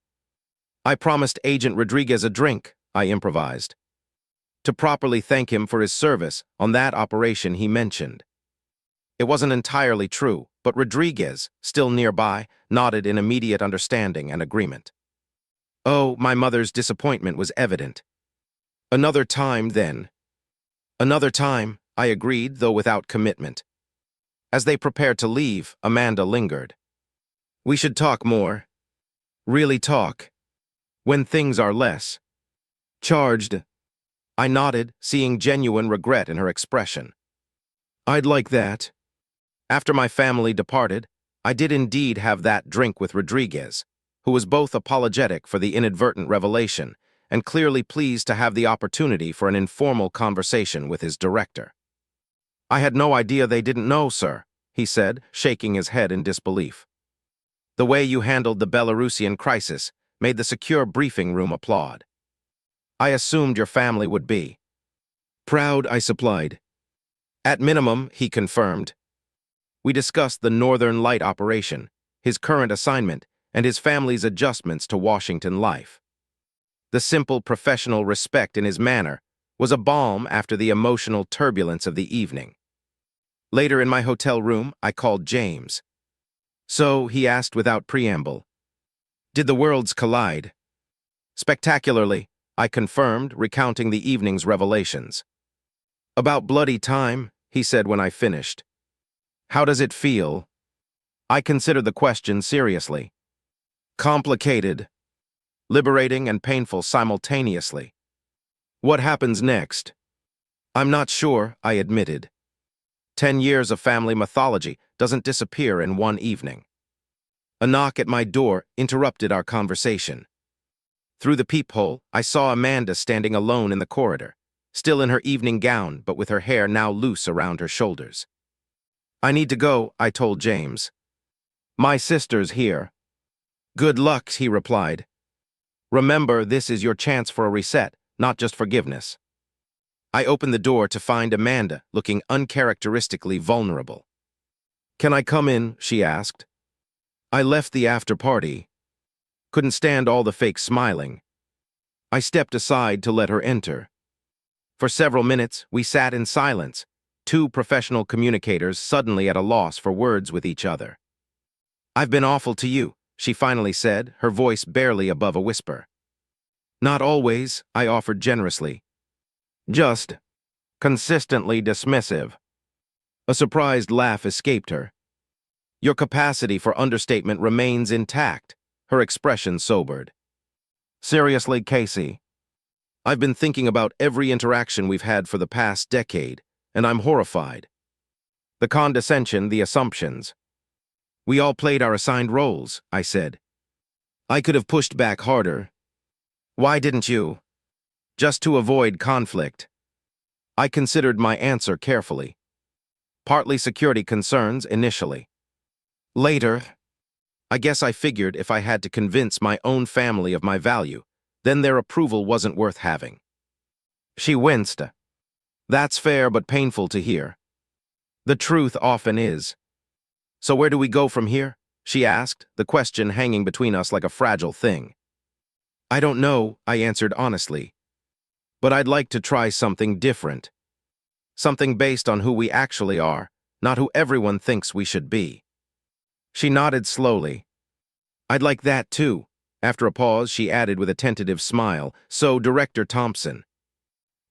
I promised Agent Rodriguez a drink, I improvised, to properly thank him for his service on that operation he mentioned. It wasn't entirely true, but Rodriguez, still nearby, nodded in immediate understanding and agreement. Oh, my mother's disappointment was evident. Another time, then. Another time, I agreed, though without commitment. As they prepared to leave, Amanda lingered. We should talk more. Really talk. When things are less charged. I nodded, seeing genuine regret in her expression. I'd like that. After my family departed, I did indeed have that drink with Rodriguez, who was both apologetic for the inadvertent revelation and clearly pleased to have the opportunity for an informal conversation with his director. I had no idea they didn't know, sir, he said, shaking his head in disbelief. The way you handled the Belarusian crisis made the secure briefing room applaud. I assumed your family would be proud, I supplied. At minimum, he confirmed. We discussed the Northern Light operation, his current assignment, and his family's adjustments to Washington life. The simple professional respect in his manner was a balm after the emotional turbulence of the evening. Later in my hotel room, I called James. So, he asked without preamble, did the worlds collide? Spectacularly, I confirmed, recounting the evening's revelations. About bloody time, he said when I finished. How does it feel? I considered the question seriously. Complicated. Liberating and painful simultaneously. What happens next? I'm not sure, I admitted. 10 years of family mythology doesn't disappear in one evening. A knock at my door interrupted our conversation. Through the peephole, I saw Amanda standing alone in the corridor, still in her evening gown but with her hair now loose around her shoulders. I need to go, I told James. My sister's here. Good luck, he replied. Remember, this is your chance for a reset, not just forgiveness. I opened the door to find Amanda looking uncharacteristically vulnerable. Can I come in? She asked. I left the after-party. Couldn't stand all the fake smiling. I stepped aside to let her enter. For several minutes, we sat in silence, two professional communicators suddenly at a loss for words with each other. I've been awful to you, she finally said, her voice barely above a whisper. Not always, I offered generously. Just consistently dismissive. A surprised laugh escaped her. Your capacity for understatement remains intact, her expression sobered. Seriously, Casey. I've been thinking about every interaction we've had for the past decade, and I'm horrified. The condescension, the assumptions. We all played our assigned roles, I said. I could have pushed back harder. Why didn't you? Just to avoid conflict. I considered my answer carefully. Partly security concerns initially. Later, I guess I figured if I had to convince my own family of my value, then their approval wasn't worth having. She winced. That's fair but painful to hear. The truth often is. So where do we go from here? She asked, the question hanging between us like a fragile thing. I don't know, I answered honestly. But I'd like to try something different. Something based on who we actually are, not who everyone thinks we should be. She nodded slowly. I'd like that too. After a pause, she added with a tentative smile, so, Director Thompson,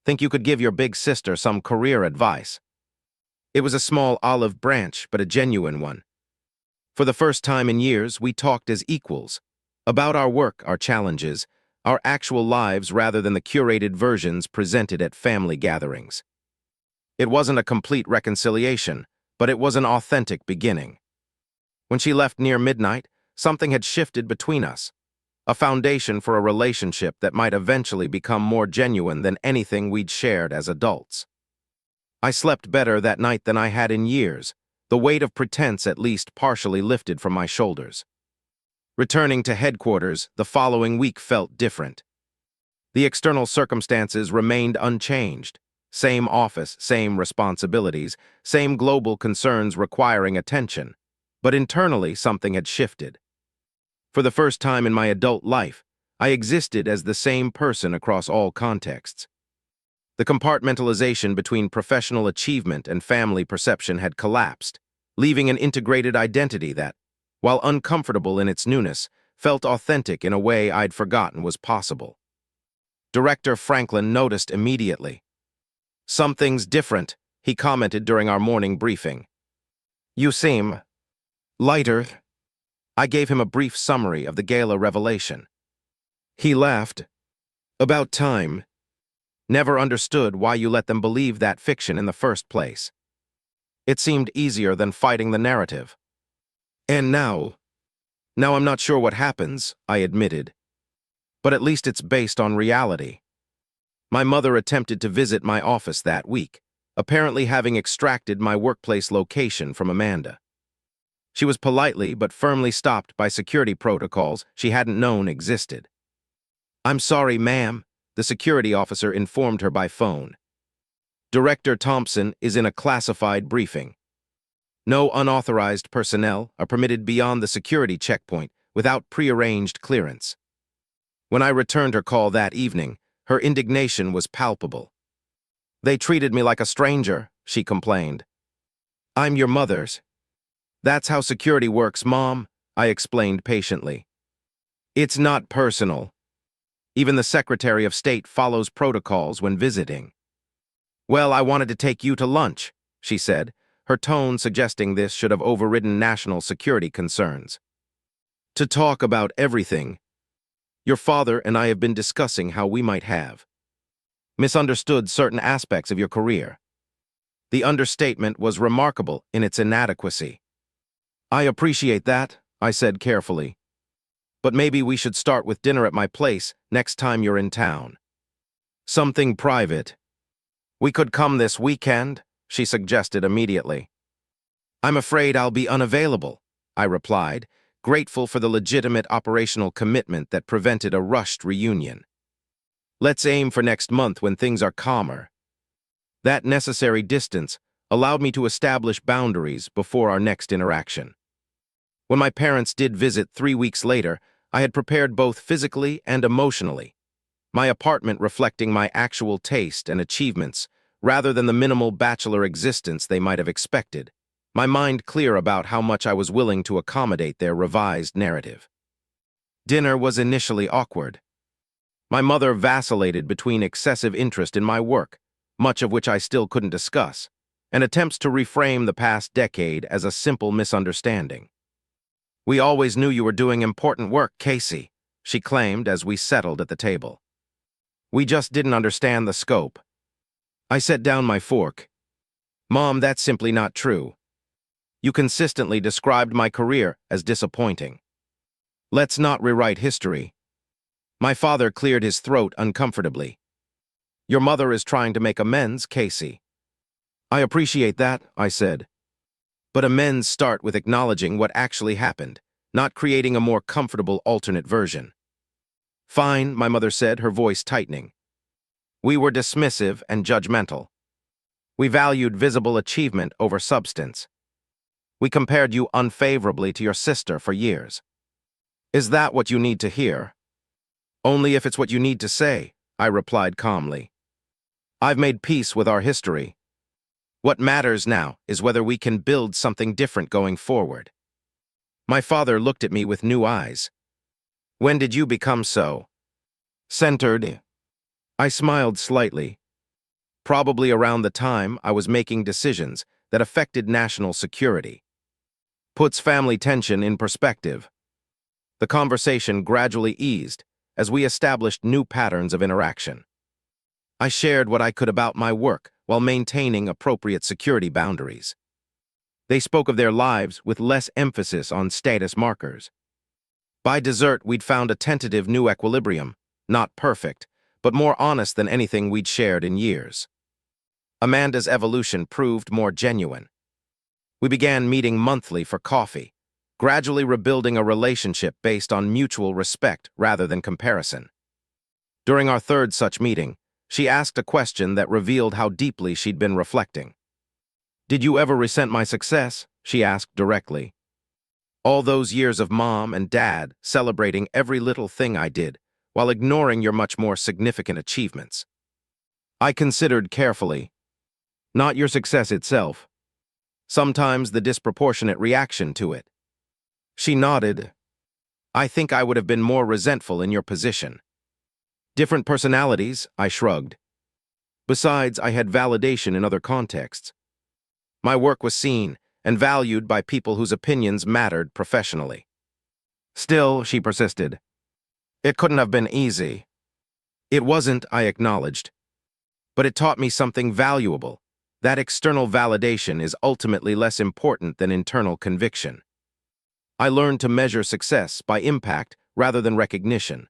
think you could give your big sister some career advice? It was a small olive branch, but a genuine one. For the first time in years, we talked as equals, about our work, our challenges, our actual lives rather than the curated versions presented at family gatherings. It wasn't a complete reconciliation, but it was an authentic beginning. When she left near midnight, something had shifted between us, a foundation for a relationship that might eventually become more genuine than anything we'd shared as adults. I slept better that night than I had in years, the weight of pretense at least partially lifted from my shoulders. Returning to headquarters, the following week felt different. The external circumstances remained unchanged. Same office, same responsibilities, same global concerns requiring attention. But internally, something had shifted. For the first time in my adult life, I existed as the same person across all contexts. The compartmentalization between professional achievement and family perception had collapsed, leaving an integrated identity that, while uncomfortable in its newness, felt authentic in a way I'd forgotten was possible. Director Franklin noticed immediately. "Something's different," he commented during our morning briefing. "You seem lighter." I gave him a brief summary of the gala revelation. He laughed. "About time. Never understood why you let them believe that fiction in the first place. It seemed easier than fighting the narrative. And now I'm not sure what happens," I admitted. "But at least it's based on reality." My mother attempted to visit my office that week, apparently having extracted my workplace location from Amanda. She was politely but firmly stopped by security protocols she hadn't known existed. "I'm sorry, ma'am," the security officer informed her by phone. "Director Thompson is in a classified briefing. No unauthorized personnel are permitted beyond the security checkpoint without prearranged clearance." When I returned her call that evening, her indignation was palpable. "They treated me like a stranger," she complained. "I'm your mother's." "That's how security works, Mom," I explained patiently. "It's not personal. Even the Secretary of State follows protocols when visiting." "Well, I wanted to take you to lunch," she said, her tone suggesting this should have overridden national security concerns. "To talk about everything. Your father and I have been discussing how we might have misunderstood certain aspects of your career." The understatement was remarkable in its inadequacy. "I appreciate that," I said carefully. "But maybe we should start with dinner at my place next time you're in town. Something private." "We could come this weekend," she suggested immediately. "I'm afraid I'll be unavailable," I replied, grateful for the legitimate operational commitment that prevented a rushed reunion. "Let's aim for next month when things are calmer." That necessary distance allowed me to establish boundaries before our next interaction. When my parents did visit 3 weeks later, I had prepared both physically and emotionally, my apartment reflecting my actual taste and achievements rather than the minimal bachelor existence they might have expected, my mind clear about how much I was willing to accommodate their revised narrative. Dinner was initially awkward. My mother vacillated between excessive interest in my work, much of which I still couldn't discuss, and attempts to reframe the past decade as a simple misunderstanding. "We always knew you were doing important work, Casey," she claimed as we settled at the table. "We just didn't understand the scope." I set down my fork. "Mom, that's simply not true. You consistently described my career as disappointing. Let's not rewrite history." My father cleared his throat uncomfortably. "Your mother is trying to make amends, Casey." "I appreciate that," I said. "But amends start with acknowledging what actually happened, not creating a more comfortable alternate version." "Fine," my mother said, her voice tightening. "We were dismissive and judgmental. We valued visible achievement over substance. We compared you unfavorably to your sister for years." "Is that what you need to hear?" "Only if it's what you need to say," I replied calmly. "I've made peace with our history. What matters now is whether we can build something different going forward." My father looked at me with new eyes. When did you become so centered? I smiled slightly. Probably around the time I was making decisions that affected national security. Puts family tension in perspective. The conversation gradually eased as we established new patterns of interaction. I shared what I could about my work while maintaining appropriate security boundaries. They spoke of their lives with less emphasis on status markers. By dessert, we'd found a tentative new equilibrium, not perfect, but more honest than anything we'd shared in years. Amanda's evolution proved more genuine. We began meeting monthly for coffee, gradually rebuilding a relationship based on mutual respect rather than comparison. During our third such meeting, she asked a question that revealed how deeply she'd been reflecting. "Did you ever resent my success?" she asked directly. "All those years of mom and dad celebrating every little thing I did, while ignoring your much more significant achievements." I considered carefully. "Not your success itself. Sometimes the disproportionate reaction to it." She nodded. "I think I would have been more resentful in your position." "Different personalities," I shrugged. Besides, I had validation in other contexts. My work was seen and valued by people whose opinions mattered professionally. "Still," she persisted, "it couldn't have been easy." "It wasn't," I acknowledged. "But it taught me something valuable. That external validation is ultimately less important than internal conviction. I learned to measure success by impact rather than recognition."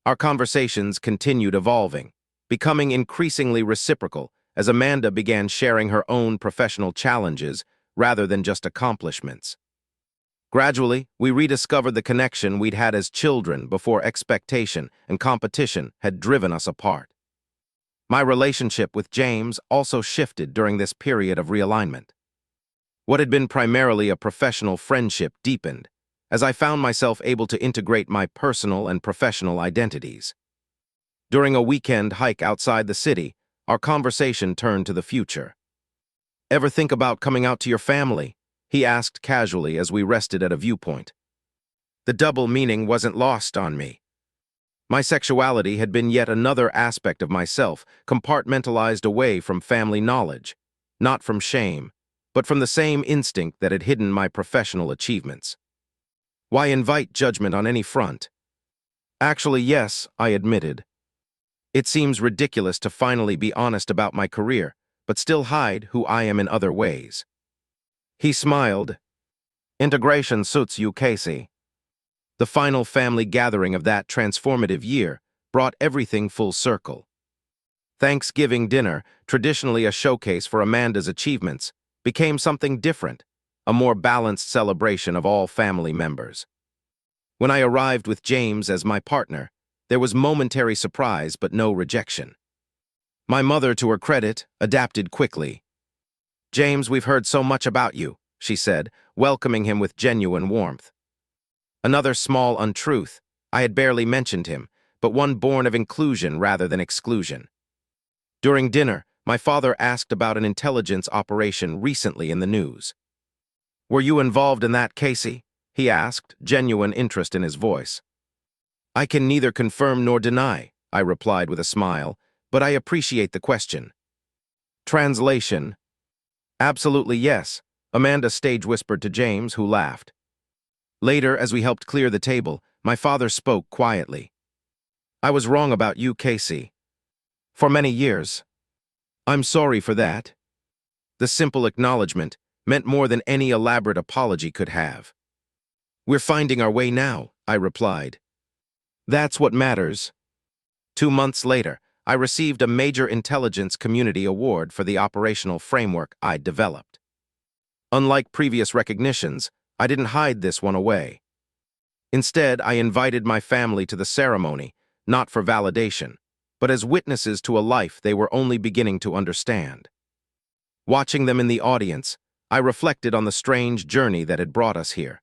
Our conversations continued evolving, becoming increasingly reciprocal as Amanda began sharing her own professional challenges rather than just accomplishments. Gradually, we rediscovered the connection we'd had as children before expectation and competition had driven us apart. My relationship with James also shifted during this period of realignment. What had been primarily a professional friendship deepened, as I found myself able to integrate my personal and professional identities. During a weekend hike outside the city, our conversation turned to the future. "Ever think about coming out to your family?" he asked casually as we rested at a viewpoint. The double meaning wasn't lost on me. My sexuality had been yet another aspect of myself, compartmentalized away from family knowledge, not from shame, but from the same instinct that had hidden my professional achievements. Why invite judgment on any front? "Actually, yes," I admitted. "It seems ridiculous to finally be honest about my career, but still hide who I am in other ways." He smiled. "Integration suits you, Casey." The final family gathering of that transformative year brought everything full circle. Thanksgiving dinner, traditionally a showcase for Amanda's achievements, became something different, a more balanced celebration of all family members. When I arrived with James as my partner, there was momentary surprise but no rejection. My mother, to her credit, adapted quickly. "James, we've heard so much about you," she said, welcoming him with genuine warmth. Another small untruth. I had barely mentioned him, but one born of inclusion rather than exclusion. During dinner, my father asked about an intelligence operation recently in the news. "Were you involved in that, Casey?" he asked, genuine interest in his voice. "I can neither confirm nor deny," I replied with a smile, "but I appreciate the question." Translation: "Absolutely yes," Amanda stage whispered to James, who laughed. Later, as we helped clear the table, my father spoke quietly. "I was wrong about you, Casey. For many years. I'm sorry for that." The simple acknowledgement meant more than any elaborate apology could have. "We're finding our way now," I replied. "That's what matters." 2 months later, I received a major intelligence community award for the operational framework I'd developed. Unlike previous recognitions, I didn't hide this one away. Instead, I invited my family to the ceremony, not for validation, but as witnesses to a life they were only beginning to understand. Watching them in the audience, I reflected on the strange journey that had brought us here.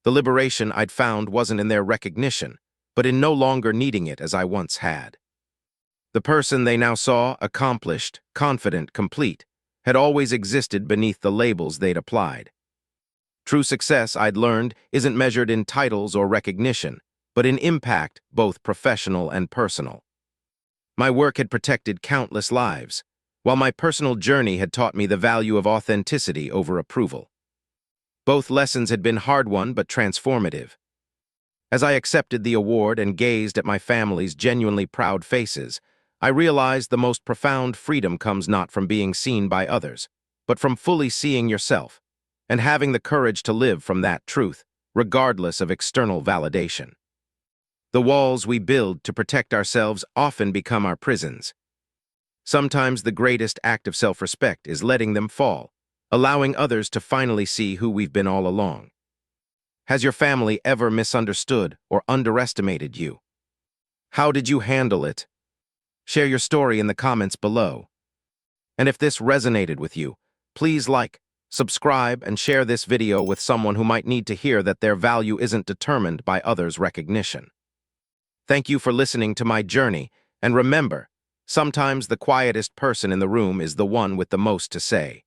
The liberation I'd found wasn't in their recognition, but in no longer needing it as I once had. The person they now saw, accomplished, confident, complete, had always existed beneath the labels they'd applied. True success, I'd learned, isn't measured in titles or recognition, but in impact, both professional and personal. My work had protected countless lives, while my personal journey had taught me the value of authenticity over approval. Both lessons had been hard-won but transformative. As I accepted the award and gazed at my family's genuinely proud faces, I realized the most profound freedom comes not from being seen by others, but from fully seeing yourself, and having the courage to live from that truth, regardless of external validation. The walls we build to protect ourselves often become our prisons. Sometimes the greatest act of self-respect is letting them fall, allowing others to finally see who we've been all along. Has your family ever misunderstood or underestimated you? How did you handle it? Share your story in the comments below. And if this resonated with you, please like, subscribe, and share this video with someone who might need to hear that their value isn't determined by others' recognition. Thank you for listening to my journey, and remember, sometimes the quietest person in the room is the one with the most to say.